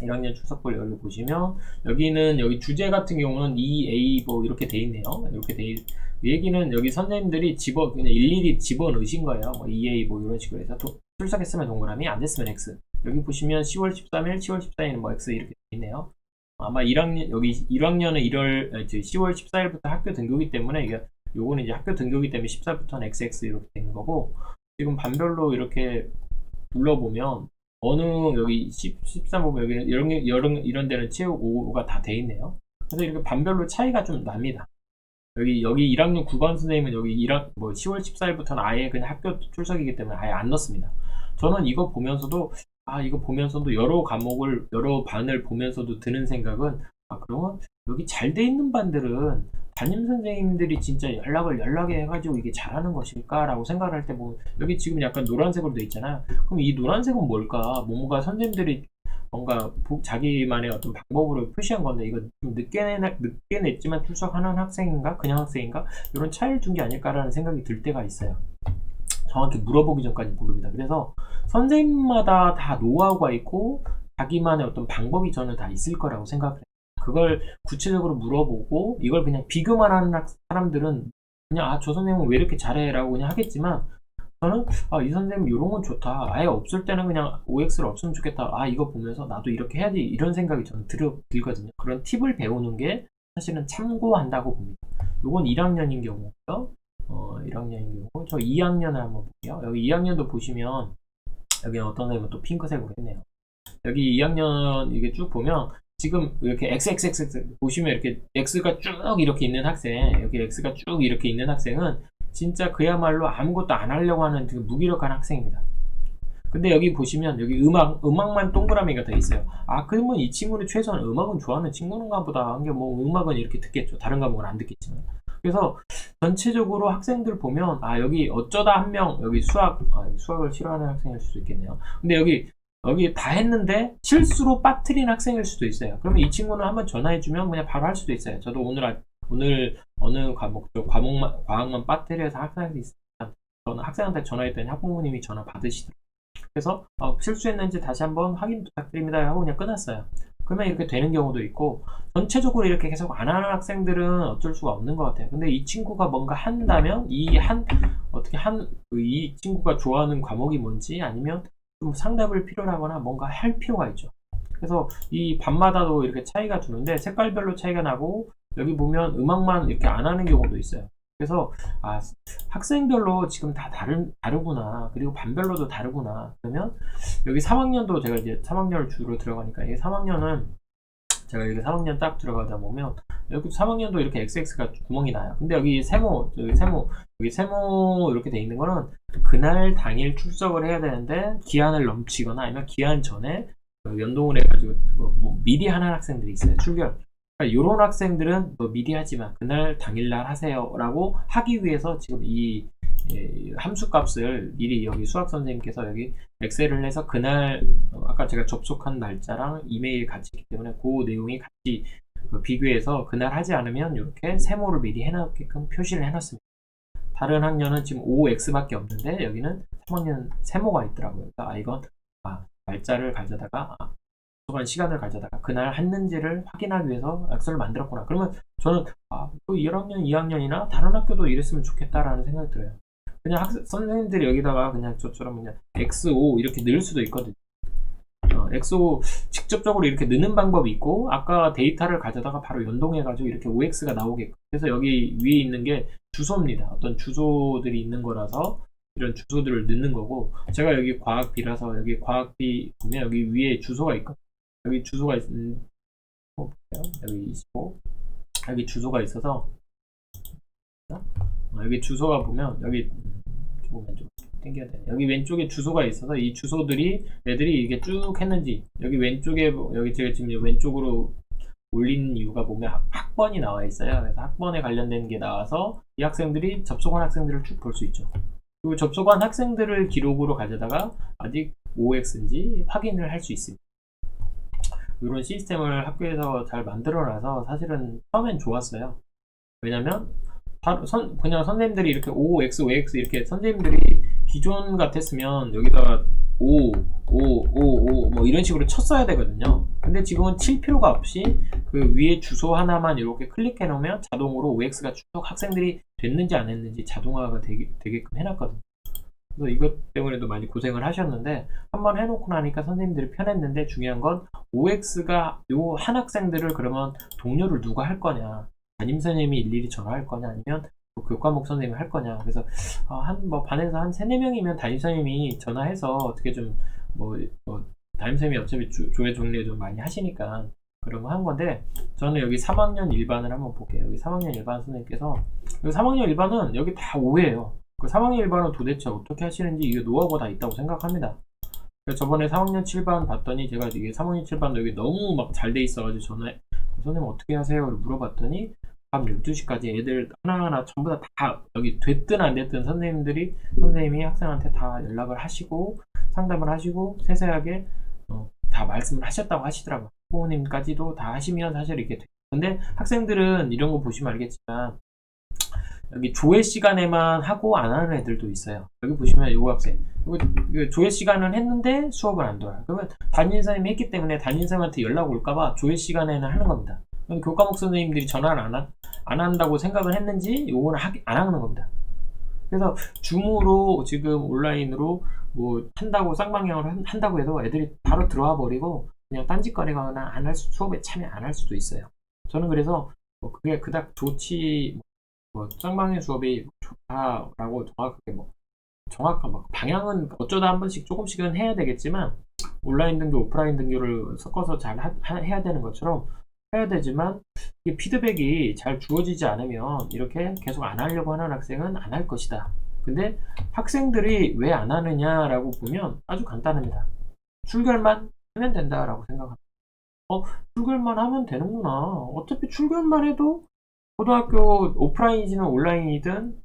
1학년 출석부를 여기 보시면 여기는 여기 주제 같은 경우는 EA 뭐 이렇게 돼 있네요. 이렇게 돼 얘기는 여기 선생님들이 그냥 일일이 집어넣으신 거예요. 뭐 EA 뭐 이런 식으로 해서 출석했으면 동그라미, 안 됐으면 X. 여기 보시면 10월 13일, 10월 14일은 뭐 X 이렇게 돼 있네요. 아마 1학년 여기 1학년은 10월 14일부터 학교 등교기 때문에 이게 요거는 이제 학교 등교기 때문에 14일부터는 XX 이렇게 되는 거고, 지금 반별로 이렇게 눌러보면 어느 여기 13 보면 여기 이런 데는 체육 5가 다 돼 있네요. 그래서 이렇게 반별로 차이가 좀 납니다. 여기 1학년 9반 선생님은 여기 10월 14일부터는 아예 그냥 학교 출석이기 때문에 아예 안 넣습니다. 저는 이거 보면서도 여러 과목을 여러 반을 보면서도 드는 생각은, 그러면 여기 잘 돼 있는 반들은 담임 선생님들이 진짜 연락에 해가지고 이게 잘하는 것일까라고 생각을 할 때 보면 여기 지금 약간 노란색으로 돼 있잖아요. 그럼 이 노란색은 뭘까? 뭔가 선생님들이 뭔가 자기만의 어떤 방법으로 표시한 건데 이거 좀 늦게 냈지만 출석하는 학생인가? 그냥 학생인가? 이런 차이를 둔 게 아닐까라는 생각이 들 때가 있어요. 정확히 물어보기 전까지 모릅니다. 그래서 선생님마다 다 노하우가 있고 자기만의 어떤 방법이 저는 다 있을 거라고 생각을 해요. 그걸 구체적으로 물어보고 이걸 그냥 비교만 하는 사람들은 그냥 저 선생님은 왜 이렇게 잘해 라고 그냥 하겠지만, 저는 이 선생님 이런 건 좋다, 아예 없을 때는 그냥 OX를 없으면 좋겠다, 이거 보면서 나도 이렇게 해야지 이런 생각이 저는 들거든요. 그런 팁을 배우는 게 사실은 참고한다고 봅니다. 요건 1학년인 경우고요. 1학년인 경우 저 2학년을 한번 볼게요. 여기 2학년도 보시면 여기 어떤 선생님은 또 핑크색으로 했네요. 여기 2학년 이게 쭉 보면 지금 이렇게 XXX 보시면 이렇게 X가 쭉 이렇게 있는 학생, 여기 X가 쭉 이렇게 있는 학생은 진짜 그야말로 아무것도 안 하려고 하는 되게 무기력한 학생입니다. 근데 여기 보시면 여기 음악만 동그라미가 돼 있어요. 그러면 이 친구는 최소한 음악은 좋아하는 친구인가 보다 한 게, 뭐 음악은 이렇게 듣겠죠. 다른 과목은 안 듣겠지만. 그래서 전체적으로 학생들 보면 여기 어쩌다 한 명 여기 수학을 싫어하는 학생일 수도 있겠네요. 근데 여기 다 했는데 실수로 빠뜨린 학생일 수도 있어요. 그러면 이 친구는 한번 전화해주면 그냥 바로 할 수도 있어요. 저도 오늘 어느 과학만 빠뜨려서 학생한테 있으면 저는 학생한테 전화했더니 학부모님이 전화 받으시더라고요. 그래서 실수했는지 다시 한번 확인 부탁드립니다 하고 그냥 끊었어요. 그러면 이렇게 되는 경우도 있고, 전체적으로 이렇게 계속 안 하는 학생들은 어쩔 수가 없는 것 같아요. 근데 이 친구가 뭔가 한다면 이 친구가 좋아하는 과목이 뭔지, 아니면 좀 상담을 필요로 하거나 뭔가 할 필요가 있죠. 그래서 이 반마다도 이렇게 차이가 두는데 색깔별로 차이가 나고, 여기 보면 음악만 이렇게 안 하는 경우도 있어요. 그래서 학생별로 지금 다 다르구나, 그리고 반별로도 다르구나. 그러면 여기 3학년도 제가 이제 3학년을 주로 들어가니까, 이 3학년은 제가 여기 3학년 딱 들어가다 보면 여기 3학년도 이렇게 XX가 구멍이 나요. 근데 여기 세모 이렇게 돼 있는 거는 그날 당일 출석을 해야 되는데 기한을 넘치거나 아니면 기한 전에 연동을 해가지고 뭐 미리 하는 학생들이 있어요. 출결. 그러니까 이런 학생들은 뭐 미리 하지만 그날 당일날 하세요라고 하기 위해서 지금 이 함수 값을 미리 여기 수학 선생님께서 여기 엑셀을 해서 그날 아까 제가 접속한 날짜랑 이메일 같이 있기 때문에 그 내용이 같이 비교해서 그날 하지 않으면 이렇게 세모를 미리 해놓게끔 표시를 해놨습니다. 다른 학년은 지금 5x밖에 없는데 여기는 3학년 세모가 있더라고요. 그래서 이건 날짜를 가져다가 시간을 가져다가 그날 했는지를 확인하기 위해서 엑셀을 만들었구나. 그러면 저는 1학년, 2학년이나 다른 학교도 이랬으면 좋겠다라는 생각이 들어요. 그냥 선생님들이 여기다가 그냥 저처럼 그냥 x5 이렇게 넣을 수도 있거든요. x5 직접적으로 이렇게 넣는 방법이 있고 아까 데이터를 가져다가 바로 연동해가지고 이렇게 5x가 나오게끔. 그래서 여기 위에 있는 게 주소입니다. 어떤 주소들이 있는 거라서 이런 주소들을 넣는 거고, 제가 여기 과학비라서 여기 과학비 보면 여기 위에 주소가 있거든요. 여기 주소가 있는 여기 25 여기 주소가 있어서 여기 주소가 보면 여기 왼쪽 당겨야 돼. 여기 왼쪽에 주소가 있어서 이 주소들이 애들이 이게 쭉 했는지 여기 왼쪽에 여기 제가 지금 왼쪽으로 올린 이유가 보면 학번이 나와 있어요. 그래서 학번에 관련된 게 나와서 이 학생들이 접속한 학생들을 쭉 볼 수 있죠. 그리고 접속한 학생들을 기록으로 가져다가 아직 OX인지 확인을 할 수 있습니다. 이런 시스템을 학교에서 잘 만들어놔서 사실은 처음엔 좋았어요. 왜냐면 그냥 선생님들이 이렇게 OX, OX 이렇게 선생님들이 기존 같았으면 여기다가 5, 5, 5, 5 뭐 이런 식으로 쳤어야 되거든요. 근데 지금은 칠 필요가 없이 그 위에 주소 하나만 이렇게 클릭해 놓으면 자동으로 OX가 쭉 학생들이 됐는지 안 했는지 자동화가 되게끔 해놨거든요. 그래서 이것 때문에도 많이 고생을 하셨는데 한번 해놓고 나니까 선생님들이 편했는데 중요한 건 OX가 요 한 학생들을 그러면 동료를 누가 할 거냐, 담임선생님이 일일이 전화할 거냐 아니면 교과목 선생님이 할 거냐. 그래서 반에서 한 3, 4명이면 담임선생님이 전화해서 어떻게 좀 담임선생님이 어차피 조회 정리 좀 많이 하시니까 그런 거 한 건데, 저는 여기 3학년 일반을 한번 볼게요. 여기 3학년 일반 선생님께서 여기 3학년 일반은 여기 다 5예요. 그 3학년 일반은 도대체 어떻게 하시는지 이게 노하우가 다 있다고 생각합니다. 저번에 3학년 7반 봤더니 제가 이게 3학년 7반 여기 너무 막 잘 돼 있어가지고 전화해 선생님 어떻게 하세요? 물어봤더니 밤 12시까지 애들 하나하나 전부 다 여기 됐든 안 됐든 선생님이 학생한테 다 연락을 하시고 상담을 하시고 세세하게 다 말씀을 하셨다고 하시더라고요. 부모님까지도 다 하시면 사실 이렇게 돼요. 근데 학생들은 이런 거 보시면 알겠지만 여기 조회 시간에만 하고 안 하는 애들도 있어요. 여기 보시면 이 학생 조회 시간은 했는데 수업을 안 돌아요. 그러면 담임선생님이 했기 때문에 담임선생님한테 연락 올까봐 조회 시간에는 하는 겁니다. 교과목 선생님들이 전화를 안 한다고 생각을 했는지 요거는 안 하는 겁니다. 그래서 줌으로 지금 온라인으로 뭐 한다고 쌍방향으로 한다고 해도 애들이 바로 들어와 버리고 그냥 딴짓거리거나 수업에 참여 안 할 수도 있어요. 저는 그래서 그게 그닥 좋지 쌍방향 수업이 좋다라고 정확한 방향은 어쩌다 한 번씩 조금씩은 해야 되겠지만 온라인 등교, 오프라인 등교를 섞어서 잘 해야 되는 것처럼 해야 되지만 이게 피드백이 잘 주어지지 않으면 이렇게 계속 안 하려고 하는 학생은 안 할 것이다. 근데 학생들이 왜 안 하느냐라고 보면 아주 간단합니다. 출결만 하면 된다라고 생각합니다. 출결만 하면 되는구나. 어차피 출결만 해도 고등학교 오프라인이든 온라인이든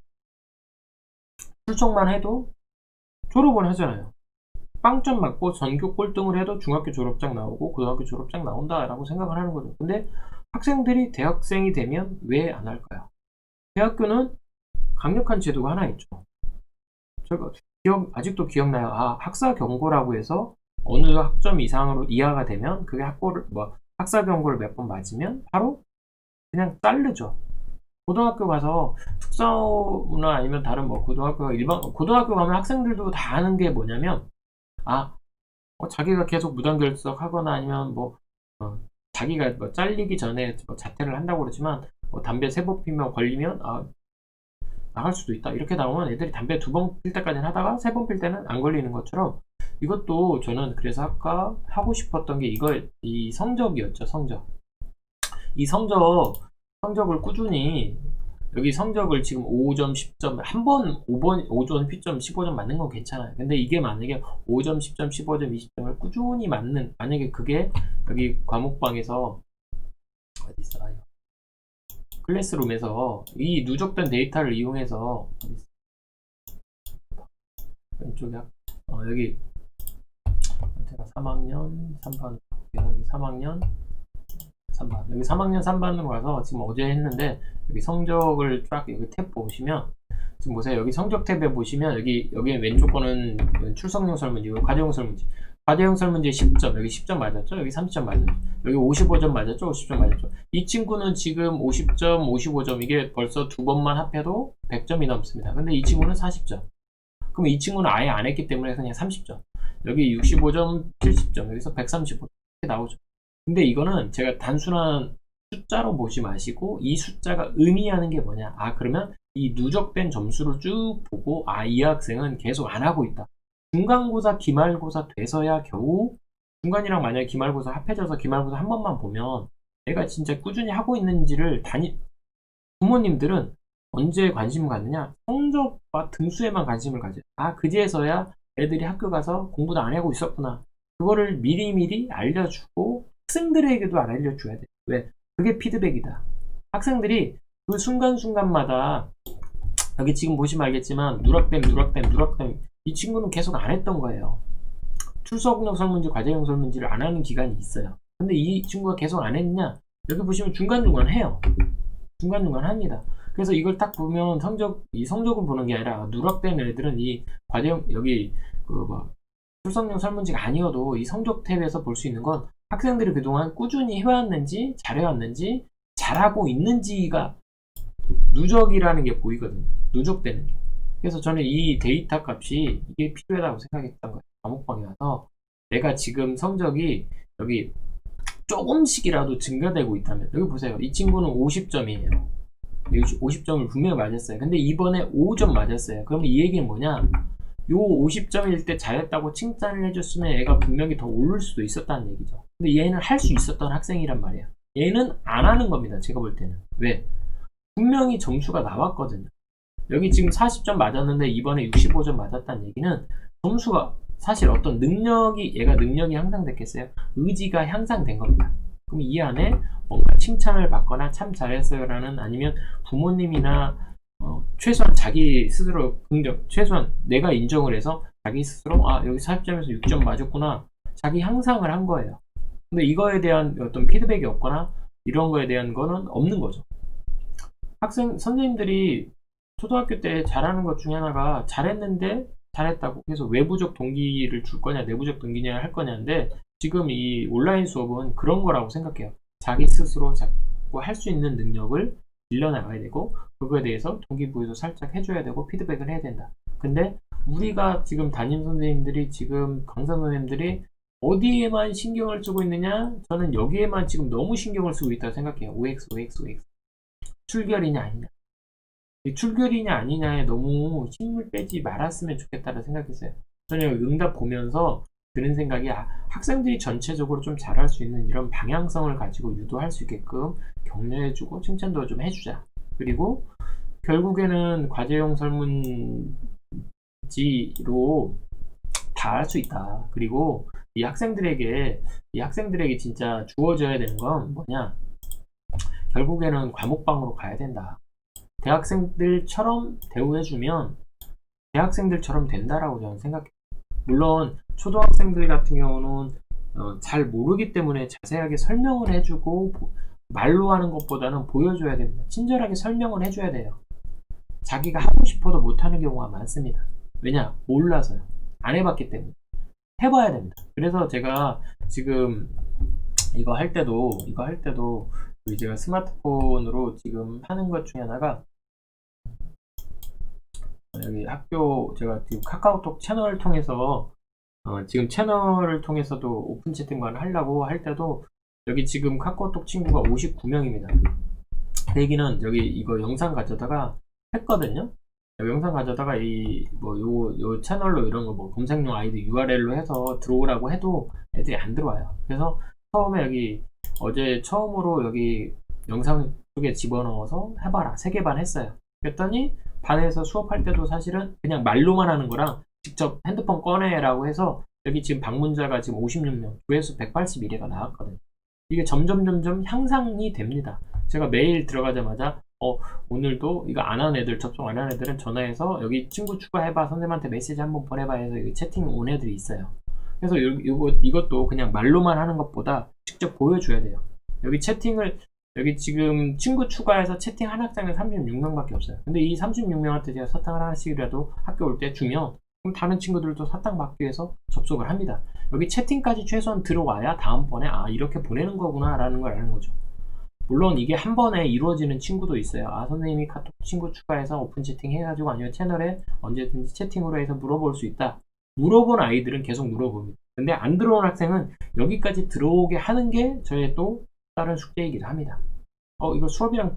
출석만 해도 졸업은 하잖아요. 빵점 맞고 전교 꼴등을 해도 중학교 졸업장 나오고 고등학교 졸업장 나온다라고 생각을 하는 거죠. 근데 학생들이 대학생이 되면 왜 안 할까요? 대학교는 강력한 제도가 하나 있죠. 제가 아직도 기억나요. 학사 경고라고 해서 어느 학점 이상으로 이하가 되면 그게 학사 경고를 몇 번 맞으면 바로 그냥 자르죠. 고등학교 가서 특성이나 아니면 다른 고등학교 가면 학생들도 다 아는 게 뭐냐면 자기가 계속 무단결석 하거나 아니면 자기가 잘리기 전에 자퇴를 한다고 그러지만 담배 3번 피면 걸리면 나갈 수도 있다 이렇게 나오면 애들이 담배 2번 필 때까지는 하다가 3번 필 때는 안 걸리는 것처럼 이것도 저는 그래서 아까 하고 싶었던 게 이 성적이었죠. 이 성적을 꾸준히 여기 성적을 지금 5점, 10점, 한 번 5점, P점, 15점 맞는 건 괜찮아요. 근데 이게 만약에 5점, 10점, 15점, 20점을 꾸준히 맞는, 만약에 그게 여기 과목방에서, 어디 있어? 클래스룸에서 이 누적된 데이터를 이용해서, 어디 있어? 왼쪽에, 여기, 제가 3학년 3반, 여기 3학년 3반, 여기 3학년 3반으로 가서 지금 어제 했는데, 여기 성적을 쫙 여기 탭 보시면, 지금 보세요. 여기 성적 탭에 보시면 여기 왼쪽 거는 출석용 설문지고 과제용 설문지. 과제용 설문지 10점. 여기 10점 맞았죠? 여기 30점 맞았죠? 여기 55점 맞았죠? 50점 맞았죠? 이 친구는 지금 50점, 55점 이게 벌써 두 번만 합해도 100점이 넘습니다. 근데 이 친구는 40점. 그럼 이 친구는 아예 안 했기 때문에 그냥 30점. 여기 65점, 70점. 여기서 135점 이렇게 나오죠. 근데 이거는 제가 단순한 숫자로 보지 마시고 이 숫자가 의미하는 게 뭐냐. 그러면 이 누적된 점수를 쭉 보고 이 학생은 계속 안 하고 있다. 중간고사, 기말고사 돼서야 겨우 중간이랑 만약에 기말고사 합해져서 기말고사 한 번만 보면 내가 진짜 꾸준히 하고 있는지를 부모님들은 언제 관심을 갖느냐? 성적과 등수에만 관심을 가져요. 그제서야 애들이 학교 가서 공부도 안 하고 있었구나. 그거를 미리미리 알려주고 학생들에게도 알려줘야 돼. 왜? 그게 피드백이다. 학생들이 그 순간순간마다 여기 지금 보시면 알겠지만 누락됨 이 친구는 계속 안 했던 거예요. 출석용 설문지, 과제용 설문지를 안 하는 기간이 있어요. 근데 이 친구가 계속 안 했냐? 여기 보시면 중간중간 해요. 중간중간 합니다. 그래서 이걸 딱 보면 이 성적을 보는 게 아니라 누락된 애들은 이 과제용 여기 출석용 설문지가 아니어도 이 성적 탭에서 볼 수 있는 건 학생들이 그동안 꾸준히 해왔는지 잘해왔는지 잘하고 있는지가 누적이라는 게 보이거든요. 누적되는 게. 그래서 저는 이 데이터 값이 이게 필요하다고 생각했던 거예요. 과목방에 와서 내가 지금 성적이 여기 조금씩이라도 증가되고 있다면, 여기 보세요. 이 친구는 50점이에요. 50점을 분명히 맞았어요. 근데 이번에 5점 맞았어요. 그러면 이 얘기는 뭐냐? 요 50점일 때 잘했다고 칭찬을 해줬으면 애가 분명히 더 오를 수도 있었다는 얘기죠. 근데 얘는 할 수 있었던 학생이란 말이야. 얘는 안 하는 겁니다. 제가 볼 때는. 왜? 분명히 점수가 나왔거든요. 여기 지금 40점 맞았는데 이번에 65점 맞았다는 얘기는 점수가 사실 어떤 얘가 능력이 향상됐겠어요? 의지가 향상된 겁니다. 그럼 이 안에 뭔가 칭찬을 받거나 참 잘했어요 라는, 아니면 부모님이나 최소한 자기 스스로 최소한 내가 인정을 해서 자기 스스로 여기 40점에서 6점 맞았구나, 자기 향상을 한 거예요. 근데 이거에 대한 어떤 피드백이 없거나 이런 거에 대한 거는 없는 거죠. 선생님들이 초등학교 때 잘하는 것 중에 하나가 잘했는데 잘했다고 그래서 외부적 동기를 줄 거냐 내부적 동기냐 할 거냐인데, 지금 이 온라인 수업은 그런 거라고 생각해요. 자기 스스로 자꾸 할 수 있는 능력을 길러나가야 되고 그거에 대해서 동기부여도 살짝 해줘야 되고 피드백을 해야 된다. 근데 우리가 지금 담임 선생님들이, 지금 강사 선생님들이 어디에만 신경을 쓰고 있느냐? 저는 여기에만 지금 너무 신경을 쓰고 있다고 생각해요. OX. 출결이냐 아니냐. 이 출결이냐 아니냐에 너무 힘을 빼지 말았으면 좋겠다고 생각했어요. 저는 응답 보면서 드는 생각이 학생들이 전체적으로 좀 잘할 수 있는 이런 방향성을 가지고 유도할 수 있게끔 격려해주고 칭찬도 좀 해주자. 그리고 결국에는 과제용 설문지로 다 할 수 있다. 그리고 이 학생들에게 진짜 주어져야 되는 건 뭐냐? 결국에는 과목방으로 가야 된다. 대학생들처럼 대우해주면 대학생들처럼 된다라고 저는 생각해요. 물론 초등학생들 같은 경우는 잘 모르기 때문에 자세하게 설명을 해주고 말로 하는 것보다는 보여줘야 됩니다. 친절하게 설명을 해줘야 돼요. 자기가 하고 싶어도 못하는 경우가 많습니다. 왜냐? 몰라서요. 안 해봤기 때문에. 해봐야 됩니다. 그래서 제가 지금 이거 할 때도 제가 스마트폰으로 지금 하는 것 중에 하나가, 여기 제가 지금 카카오톡 채널을 통해서 지금 채널을 통해서도 오픈 채팅방을 하려고 할 때도 여기 지금 카카오톡 친구가 59명입니다. 그 얘기는 여기 이거 영상 가져다가 했거든요. 영상 가져다가 요 채널로 이런 거 검색용 아이디 URL로 해서 들어오라고 해도 애들이 안 들어와요. 그래서 처음에 어제 처음으로 여기 영상 속에 집어넣어서 해봐라. 3개 반 했어요. 그랬더니 반에서 수업할 때도 사실은 그냥 말로만 하는 거랑 직접 핸드폰 꺼내라고 해서 여기 지금 방문자가 지금 56명, 조회수 181회가 나왔거든요. 이게 점점 향상이 됩니다. 제가 매일 들어가자마자 오늘도 이거 안 한 애들, 접속 안 한 애들은 전화해서 여기 친구 추가해봐, 선생님한테 메시지 한번 보내봐 해서 여기 채팅 온 애들이 있어요. 그래서 이것도 그냥 말로만 하는 것보다 직접 보여줘야 돼요. 여기 채팅을, 여기 지금 친구 추가해서 채팅 한 학장에 36명밖에 없어요. 근데 이 36명한테 제가 사탕을 하나씩이라도 학교 올 때 주면 그럼 다른 친구들도 사탕 받기 위해서 접속을 합니다. 여기 채팅까지 최소한 들어와야 다음번에 이렇게 보내는 거구나 라는 걸 아는 거죠. 물론 이게 한 번에 이루어지는 친구도 있어요. 선생님이 카톡 친구 추가해서 오픈 채팅 해가지고 아니면 채널에 언제든지 채팅으로 해서 물어볼 수 있다. 물어본 아이들은 계속 물어봅니다. 근데 안 들어온 학생은 여기까지 들어오게 하는 게 저의 또 다른 숙제이기도 합니다. 이거 수업이랑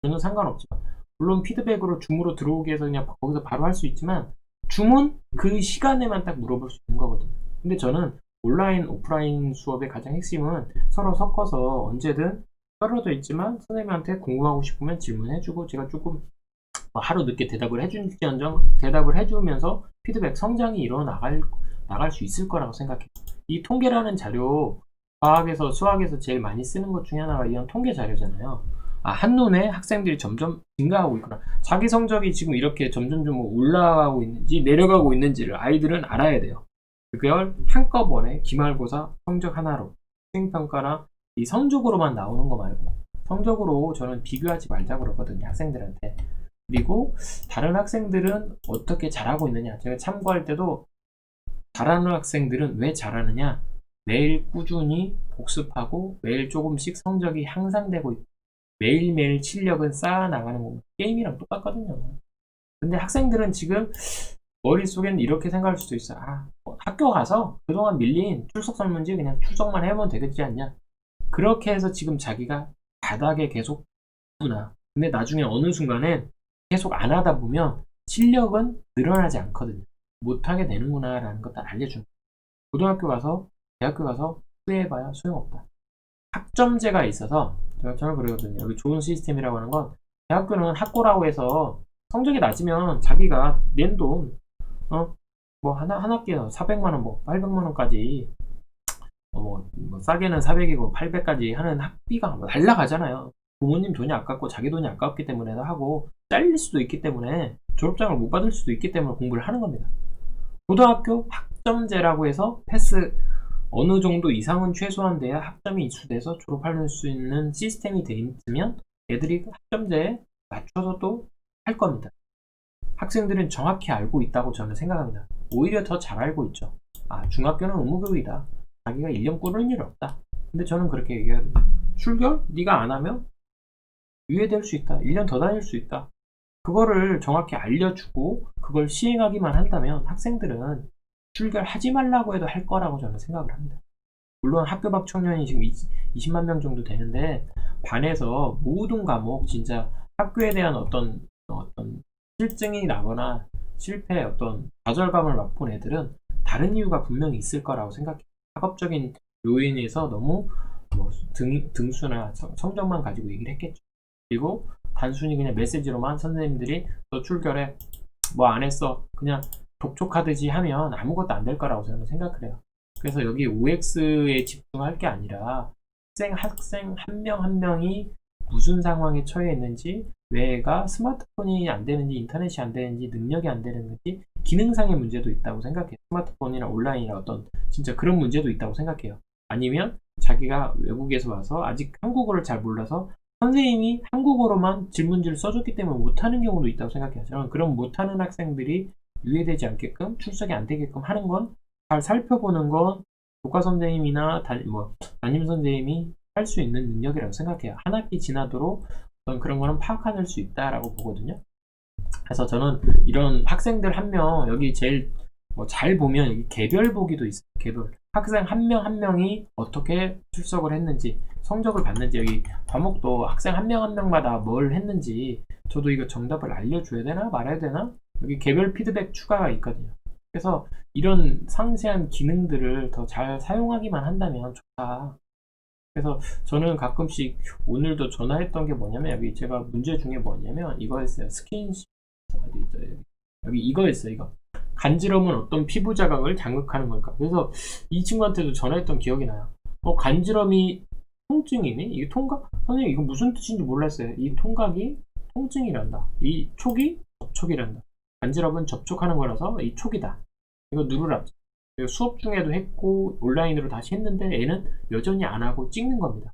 전혀 상관없지만 물론 피드백으로 줌으로 들어오게 해서 그냥 거기서 바로 할 수 있지만 줌은 그 시간에만 딱 물어볼 수 있는 거거든요. 근데 저는 온라인 오프라인 수업의 가장 핵심은 서로 섞어서 언제든 떨어져 있지만 선생님한테 궁금하고 싶으면 질문해주고 제가 조금 하루 늦게 대답을 해줄지언정 대답을 해주면서 피드백 성장이 일어나갈 수 있을 거라고 생각해요. 이 통계라는 자료 과학에서 수학에서 제일 많이 쓰는 것 중에 하나가 이런 통계 자료잖아요. 한눈에 학생들이 점점 증가하고 있구나. 자기 성적이 지금 이렇게 점점 올라가고 있는지 내려가고 있는지를 아이들은 알아야 돼요. 그걸 한꺼번에 기말고사 성적 하나로 수행평가나 이 성적으로만 나오는 거 말고 성적으로 저는 비교하지 말자 그러거든요, 학생들한테. 그리고 다른 학생들은 어떻게 잘하고 있느냐, 제가 참고할 때도 잘하는 학생들은 왜 잘하느냐, 매일 꾸준히 복습하고 매일 조금씩 성적이 향상되고 있고 매일매일 실력은 쌓아나가는 겁니다. 게임이랑 똑같거든요. 근데 학생들은 지금 머릿속엔 이렇게 생각할 수도 있어. 학교 가서 그동안 밀린 출석 설문지 그냥 출석만 해보면 되겠지 않냐. 그렇게 해서 지금 자기가 바닥에 계속 구나. 근데 나중에 어느 순간엔 계속 안 하다 보면 실력은 늘어나지 않거든요. 못하게 되는구나 라는 것도 알려주는 거예요. 고등학교 가서 대학교 가서 후회해봐야 소용없다. 학점제가 있어서 저는 그러거든요. 여기 좋은 시스템이라고 하는 건 대학교는 학고라고 해서 성적이 낮으면 자기가 낸 돈 뭐 한 학기에 400만원 뭐 800만원까지 싸게는 400이고 800까지 하는 학비가 날라가잖아요. 부모님 돈이 아깝고 자기 돈이 아깝기 때문에 하고 잘릴 수도 있기 때문에 졸업장을 못 받을 수도 있기 때문에 공부를 하는 겁니다. 고등학교 학점제라고 해서 패스 어느 정도 이상은 최소한 돼야 학점이 이수돼서 졸업할 수 있는 시스템이 돼 있으면 애들이 학점제에 맞춰서 또 할 겁니다. 학생들은 정확히 알고 있다고 저는 생각합니다. 오히려 더 잘 알고 있죠. 중학교는 의무교육이다. 자기가 1년 꾸는 일 없다. 근데 저는 그렇게 얘기하거든요. 출결? 네가 안 하면 유예될 수 있다. 1년 더 다닐 수 있다. 그거를 정확히 알려주고 그걸 시행하기만 한다면 학생들은 출결하지 말라고 해도 할 거라고 저는 생각을 합니다. 물론 학교 밖 청년이 지금 20만 명 정도 되는데 반에서 모든 과목 진짜 학교에 대한 어떤 실증이 나거나 실패 어떤 좌절감을 맛본 애들은 다른 이유가 분명히 있을 거라고 생각해요. 학업적인 요인에서 너무 등수나 성적만 가지고 얘기를 했겠죠. 그리고 단순히 그냥 메시지로만 선생님들이 너 출결해 뭐 안 했어 그냥 독촉하듯이 하면 아무것도 안 될 거라고 저는 생각을 해요. 그래서 여기 OX에 집중할 게 아니라 학생 한 명 한 명이 무슨 상황에 처해 있는지, 왜 애가 스마트폰이 안 되는지, 인터넷이 안 되는지, 능력이 안 되는지, 기능상의 문제도 있다고 생각해요. 스마트폰이나 온라인이나 어떤 진짜 그런 문제도 있다고 생각해요. 아니면 자기가 외국에서 와서 아직 한국어를 잘 몰라서 선생님이 한국어로만 질문지를 써줬기 때문에 못하는 경우도 있다고 생각해요. 저는 그런 못하는 학생들이 유예되지 않게끔 출석이 안 되게끔 하는 건 잘 살펴보는 건 교과 선생님이나 담임 선생님이 할 수 있는 능력이라고 생각해요. 한 학기 지나도록 그런 거는 파악할 수 있다라고 보거든요. 그래서 저는 이런 학생들 한 명 여기 제일 잘 보면 여기 개별 보기도 있어요. 개별 학생 한 명 한 명이 어떻게 출석을 했는지 성적을 받는지 여기 과목도 학생 한 명 한 명마다 뭘 했는지 저도 이거 정답을 알려줘야 되나 말아야 되나 여기 개별 피드백 추가가 있거든요. 그래서 이런 상세한 기능들을 더 잘 사용하기만 한다면 좋다. 그래서 저는 가끔씩 오늘도 전화했던 게 뭐냐면 여기 제가 문제 중에 뭐냐면 이거였어요. 스킨십 어디 있죠? 여기 이거였어요. 이거 간지럼은 어떤 피부 자극을 자극하는 걸까? 그래서 이 친구한테도 전화했던 기억이 나요. 간지럼이 통증이니? 이게 통각? 선생님 이거 무슨 뜻인지 몰랐어요. 이 통각이 통증이란다. 이 촉이 접촉이란다. 간지럼은 접촉하는 거라서 이 촉이다. 이거 누르라. 수업 중에도 했고 온라인으로 다시 했는데 얘는 여전히 안 하고 찍는 겁니다.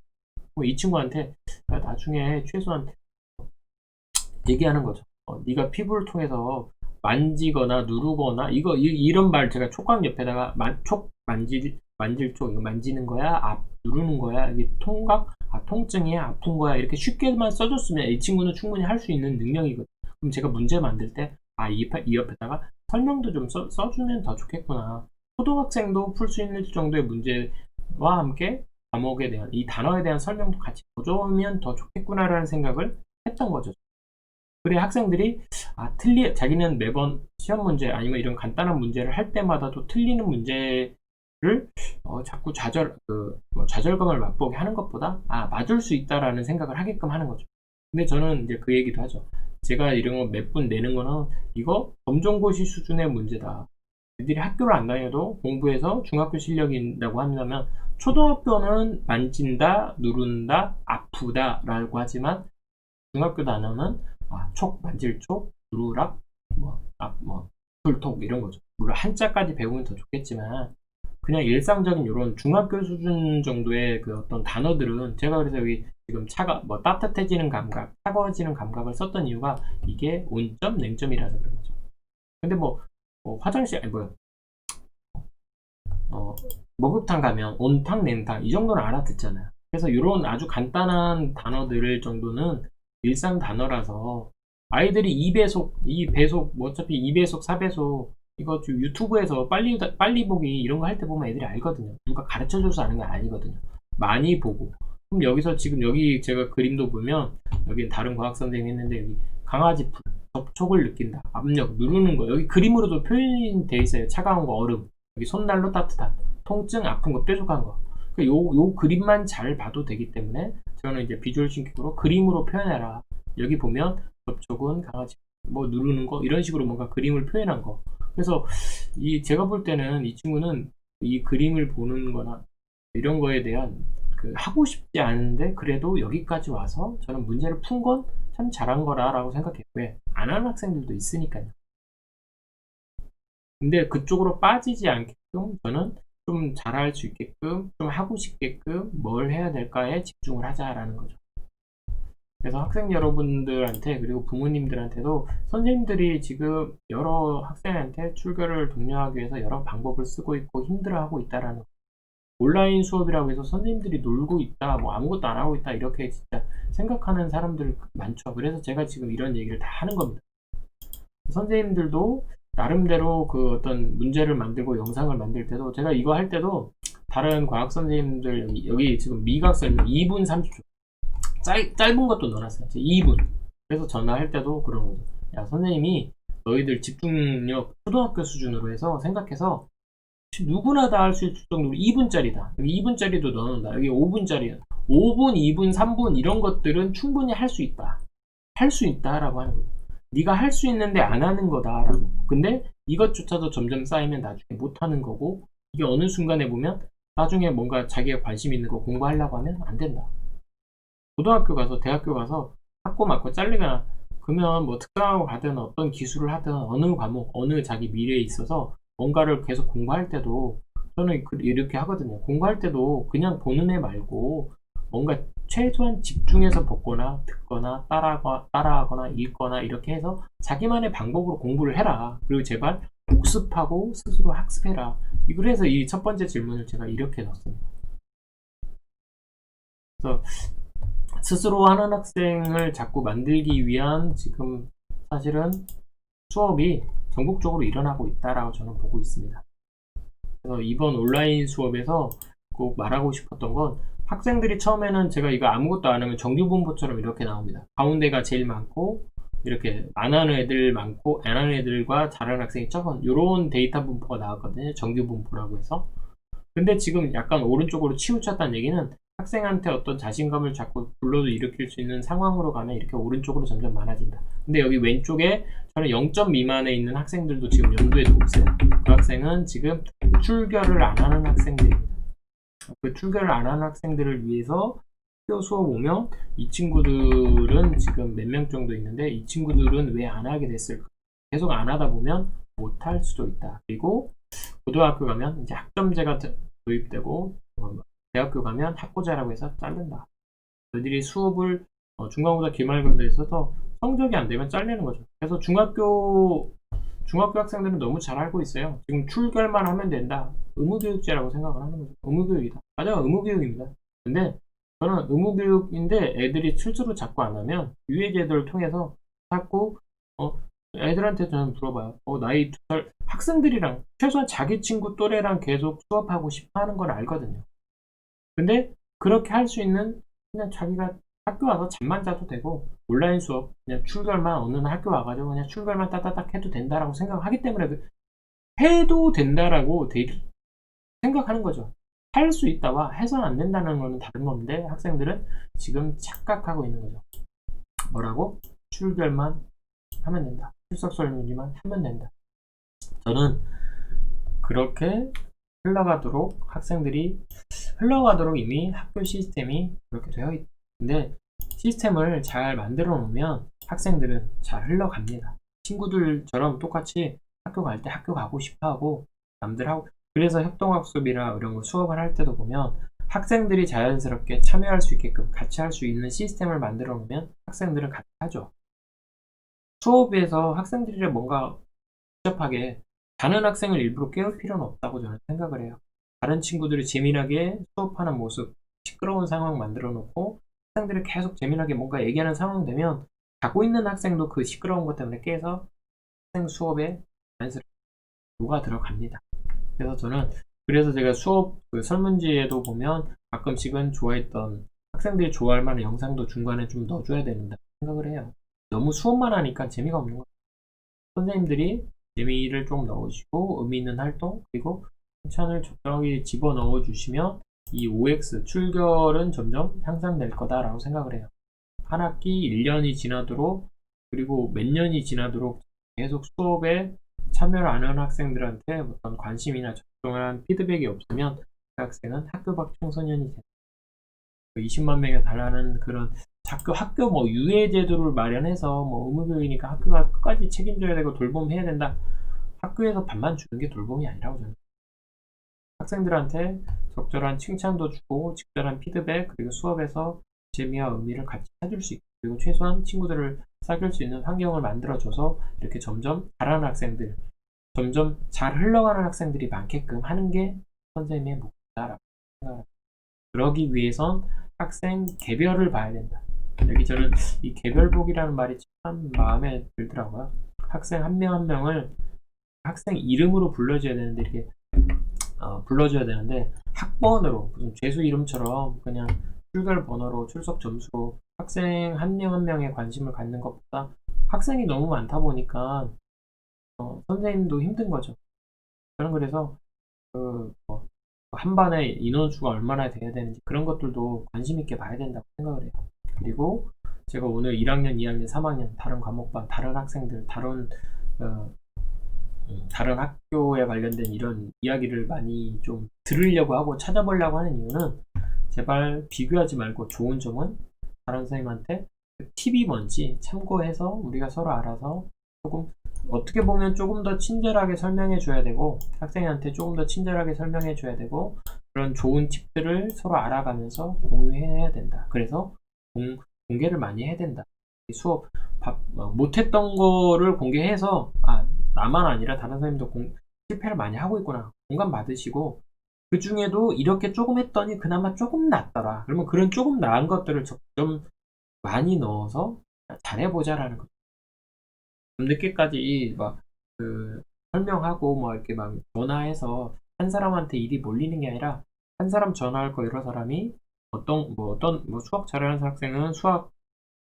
이 친구한테 나중에 최소한 얘기하는 거죠. 네가 피부를 통해서 만지거나 누르거나 이런 말 제가 촉각 옆에다가 촉 만질 촉 이거 만지는 거야 누르는 거야 이게 통각 통증이야 아픈 거야 이렇게 쉽게만 써줬으면 이 친구는 충분히 할 수 있는 능력이거든요. 그럼 제가 문제 만들 때 이 옆에다가 설명도 좀 써주면 더 좋겠구나. 초등학생도 풀 수 있는 정도의 문제와 함께 과목에 대한 이 단어에 대한 설명도 같이 넣어주면 더 좋겠구나라는 생각을 했던 거죠. 그래 학생들이 자기는 매번 시험 문제 아니면 이런 간단한 문제를 할 때마다도 틀리는 문제를 자꾸 좌절감을 맛보게 하는 것보다 맞을 수 있다라는 생각을 하게끔 하는 거죠. 근데 저는 이제 그 얘기도 하죠. 제가 이런 거 몇 분 내는 거는 이거 검정고시 수준의 문제다. 애들이 학교를 안 다녀도 공부해서 중학교 실력이 있다고 한다면 초등학교는 만진다, 누른다, 아프다 라고 하지만 중학교 단어는 촉, 만질 촉, 누르락, 불톡 이런 거죠. 물론 한자까지 배우면 더 좋겠지만 그냥 일상적인 이런 중학교 수준 정도의 그 어떤 단어들은 제가 그래서 여기 지금 따뜻해지는 감각, 차가워지는 감각을 썼던 이유가 이게 온점, 냉점이라서 그런 거죠. 근데 화장실 목욕탕 가면 온탕, 냉탕 이 정도는 알아듣잖아요. 그래서 이런 아주 간단한 단어들 정도는 일상 단어라서 아이들이 2배속, 2배속, 어차피 2배속, 4배속 이거 유튜브에서 빨리 보기 이런 거 할 때 보면 애들이 알거든요. 누가 가르쳐줘서 아는 거 아니거든요. 많이 보고. 그럼 여기서 지금 여기 제가 그림도 보면 여기 다른 과학 선생님이 했는데 여기 강아지 풀, 접촉을 느낀다. 압력, 누르는 거. 여기 그림으로도 표현이 돼 있어요. 차가운 거, 얼음. 여기 손난로 따뜻한. 통증, 아픈 거, 뾰족한 거. 요 그림만 잘 봐도 되기 때문에 저는 이제 비주얼 싱킹으로 그림으로 표현해라. 여기 보면 접촉은 강아지 누르는 거 이런 식으로 뭔가 그림을 표현한 거. 그래서 제가 볼 때는 이 친구는 이 그림을 보는 거나 이런 거에 대한 하고 싶지 않은데 그래도 여기까지 와서 저는 문제를 푼 건 참 잘한 거라고 생각해요. 왜? 안 하는 학생들도 있으니까요. 근데 그쪽으로 빠지지 않게끔 저는 좀 잘할 수 있게끔 좀 하고 싶게끔 뭘 해야 될까에 집중을 하자라는 거죠. 그래서 학생 여러분들한테 그리고 부모님들한테도 선생님들이 지금 여러 학생한테 출결을 독려하기 위해서 여러 방법을 쓰고 있고 힘들어하고 있다라는 온라인 수업이라고 해서 선생님들이 놀고 있다 아무것도 안 하고 있다 이렇게 진짜 생각하는 사람들 많죠. 그래서 제가 지금 이런 얘기를 다 하는 겁니다. 선생님들도 나름대로 그 어떤 문제를 만들고 영상을 만들 때도 제가 이거 할 때도 다른 과학 선생님들 여기 지금 미각 설명 2분 30초 짧은 것도 넣어놨어요. 2분. 그래서 전화할 때도 그런 거죠. 야 선생님이 너희들 집중력 초등학교 수준으로 해서 생각해서 누구나 다 할 수 있을 정도로 2분짜리다. 여기 2분짜리도 넣어놓는다. 여기 5분짜리야. 5분, 2분, 3분 이런 것들은 충분히 할 수 있다. 할 수 있다라고 하는 거예요. 네가 할 수 있는데 안 하는 거다라고. 근데 이것조차도 점점 쌓이면 나중에 못 하는 거고 이게 어느 순간에 보면 나중에 뭔가 자기가 관심 있는 거 공부하려고 하면 안 된다. 고등학교 가서 대학교 가서 학고 맞고 잘리거나 그러면 특성화고 가든 어떤 기술을 하든 어느 과목 어느 자기 미래에 있어서 뭔가를 계속 공부할 때도 저는 이렇게 하거든요. 공부할 때도 그냥 보는 애 말고 뭔가 최소한 집중해서 보거나 듣거나 따라하거나 읽거나 이렇게 해서 자기만의 방법으로 공부를 해라. 그리고 제발 복습하고 스스로 학습해라. 그래서 이 첫 번째 질문을 제가 이렇게 넣었습니다. 그래서 스스로 하는 학생을 자꾸 만들기 위한 지금 사실은 수업이 전국적으로 일어나고 있다라고 저는 보고 있습니다. 그래서 이번 온라인 수업에서 꼭 말하고 싶었던 건 학생들이 처음에는 제가 이거 아무것도 안 하면 정규분포처럼 이렇게 나옵니다. 가운데가 제일 많고 이렇게 안 하는 애들 많고 안 하는 애들과 잘하는 학생이 적은 이런 데이터 분포가 나왔거든요. 정규분포라고 해서. 근데 지금 약간 오른쪽으로 치우쳤다는 얘기는 학생한테 어떤 자신감을 자꾸 불러도 일으킬 수 있는 상황으로 가면 이렇게 오른쪽으로 점점 많아진다. 근데 여기 왼쪽에 저는 0점 미만에 있는 학생들도 지금 염두에 두고 있어요. 그 학생은 지금 출결을 안 하는 학생들입니다. 그 출결을 안 하는 학생들을 위해서 학교 수업 오면 이 친구들은 지금 몇 명 정도 있는데 이 친구들은 왜 안 하게 됐을까? 계속 안 하다 보면 못할 수도 있다. 그리고 고등학교 가면 이제 학점제가 도입되고 대학교 가면 학고자라고 해서 자른다. 너희들이 수업을 중간고사 기말고사에 있어서 성적이 안 되면 잘리는 거죠. 그래서 중학교 학생들은 너무 잘 알고 있어요. 지금 출결만 하면 된다. 의무교육제라고 생각을 하는 거죠. 의무교육이다. 맞아요. 의무교육입니다. 근데 저는 의무교육인데 애들이 실수로 자꾸 안 하면 유예제도를 통해서 자꾸 애들한테 저는 물어봐요. 나이 2살 학생들이랑 최소한 자기 친구 또래랑 계속 수업하고 싶어 하는 걸 알거든요. 근데 그렇게 할 수 있는 그냥 자기가 학교 와서 잠만 자도 되고 온라인 수업 그냥 출결만 어느 날 학교 와가지고 그냥 출결만 따따닥 해도 된다라고 생각하기 때문에 해도 된다라고 생각하는 거죠. 할 수 있다와 해서는 안 된다는 거는 다른 건데 학생들은 지금 착각하고 있는 거죠. 뭐라고? 출결만 하면 된다. 출석 설문지만 하면 된다. 저는 그렇게 학생들이 흘러가도록 이미 학교 시스템이 그렇게 되어 있다. 근데 시스템을 잘 만들어 놓으면 학생들은 잘 흘러갑니다. 친구들처럼 똑같이 학교 갈 때 학교 가고 싶어 하고 남들하고 그래서 협동학습이나 이런 거 수업을 할 때도 보면 학생들이 자연스럽게 참여할 수 있게끔 같이 할 수 있는 시스템을 만들어 놓으면 학생들은 같이 하죠. 수업에서 학생들이랑 뭔가 복잡하게 다른 학생을 일부러 깨울 필요는 없다고 저는 생각을 해요. 다른 친구들이 재미나게 수업하는 모습, 시끄러운 상황 만들어 놓고 학생들이 계속 재미나게 뭔가 얘기하는 상황 되면 자고 있는 학생도 그 시끄러운 것 때문에 깨서 학생 수업에 자연스럽게 녹아 들어갑니다. 그래서 제가 수업 그 설문지에도 보면 가끔씩은 좋아했던 학생들이 좋아할 만한 영상도 중간에 좀 넣어줘야 된다 생각을 해요. 너무 수업만 하니까 재미가 없는 거예요. 선생님들이 재미를 좀 넣으시고 의미 있는 활동 그리고 칭찬을 적절하게 집어넣어 주시면 이 OX 출결은 점점 향상될 거다라고 생각을 해요. 한 학기 1년이 지나도록 그리고 몇 년이 지나도록 계속 수업에 참여를 안 하는 학생들한테 어떤 관심이나 적정한 피드백이 없으면 그 학생은 학교 밖 청소년이 됩니다. 20만 명에 달하는 그런 학교 뭐 유예 제도를 마련해서 뭐 의무교육이니까 학교가 끝까지 책임져야 되고 돌봄해야 된다. 학교에서 밥만 주는 게 돌봄이 아니라고 저는. 학생들한테 적절한 칭찬도 주고 적절한 피드백 그리고 수업에서 재미와 의미를 같이 찾을 수 있고 그리고 최소한 친구들을 사귈 수 있는 환경을 만들어줘서 이렇게 점점 잘하는 학생들 점점 잘 흘러가는 학생들이 많게끔 하는 게 선생님의 목표다라고 생각합니다. 그러기 위해선 학생 개별을 봐야 된다. 여기 저는 이 개별복이라는 말이 참 마음에 들더라고요. 학생 한 명 한 명을 학생 이름으로 불러줘야 되는데 이렇게 불러줘야 되는데 학번으로 무슨 죄수 이름처럼 그냥 출결 번호로 출석 점수로 학생 한 명 한 명에 관심을 갖는 것보다 학생이 너무 많다 보니까 선생님도 힘든 거죠. 저는 그래서 한 반에 인원수가 얼마나 돼야 되는지 그런 것들도 관심 있게 봐야 된다고 생각을 해요. 그리고 제가 오늘 1학년, 2학년, 3학년 다른 과목반, 다른 학생들, 다른 학교에 관련된 이런 이야기를 많이 좀 들으려고 하고 찾아보려고 하는 이유는 제발 비교하지 말고 좋은 점은 다른 선생님한테 팁이 뭔지 참고해서 우리가 서로 알아서 조금 어떻게 보면 조금 더 친절하게 설명해 줘야 되고 학생한테 조금 더 친절하게 설명해 줘야 되고 그런 좋은 팁들을 서로 알아가면서 공유해야 된다. 그래서 공개를 많이 해야 된다. 수업 못했던 거를 공개해서 나만 아니라 다른 선생님도 실패를 많이 하고 있구나 공감 받으시고 그 중에도 이렇게 조금 했더니 그나마 조금 낫더라 그러면 그런 조금 나은 것들을 좀 많이 넣어서 잘해보자라는 거죠. 늦게까지 설명하고 뭐 이렇게 막 전화해서 한 사람한테 일이 몰리는 게 아니라 한 사람 전화할 거 여러 사람이 어떤 수학 잘하는 학생은 수학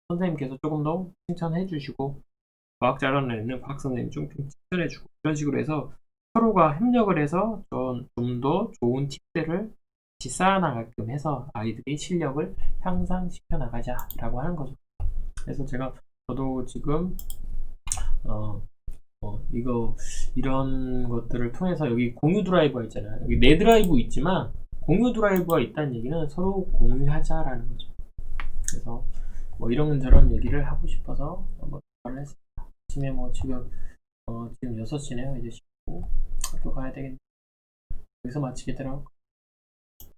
선생님께서 조금 더 칭찬해 주시고 과학 잘하는 애는 과학 선생님이 좀 칭찬해 주고 이런 식으로 해서 서로가 협력을 해서 좀 더 좋은 팁들을 같이 쌓아나가게끔 해서 아이들이 실력을 향상시켜 나가자라고 하는 거죠. 그래서 저도 지금 이런 것들을 통해서 여기 공유 드라이버가 있잖아요. 여기 내 드라이브 있지만 공유 드라이버가 있다는 얘기는 서로 공유하자라는 거죠. 그래서 뭐 이런저런 얘기를 하고 싶어서 한번 말을 했습니다. 아침에 뭐 지금 6시네요. 이제 씻고 학교 가야 되겠네. 여기서 마치겠더라고.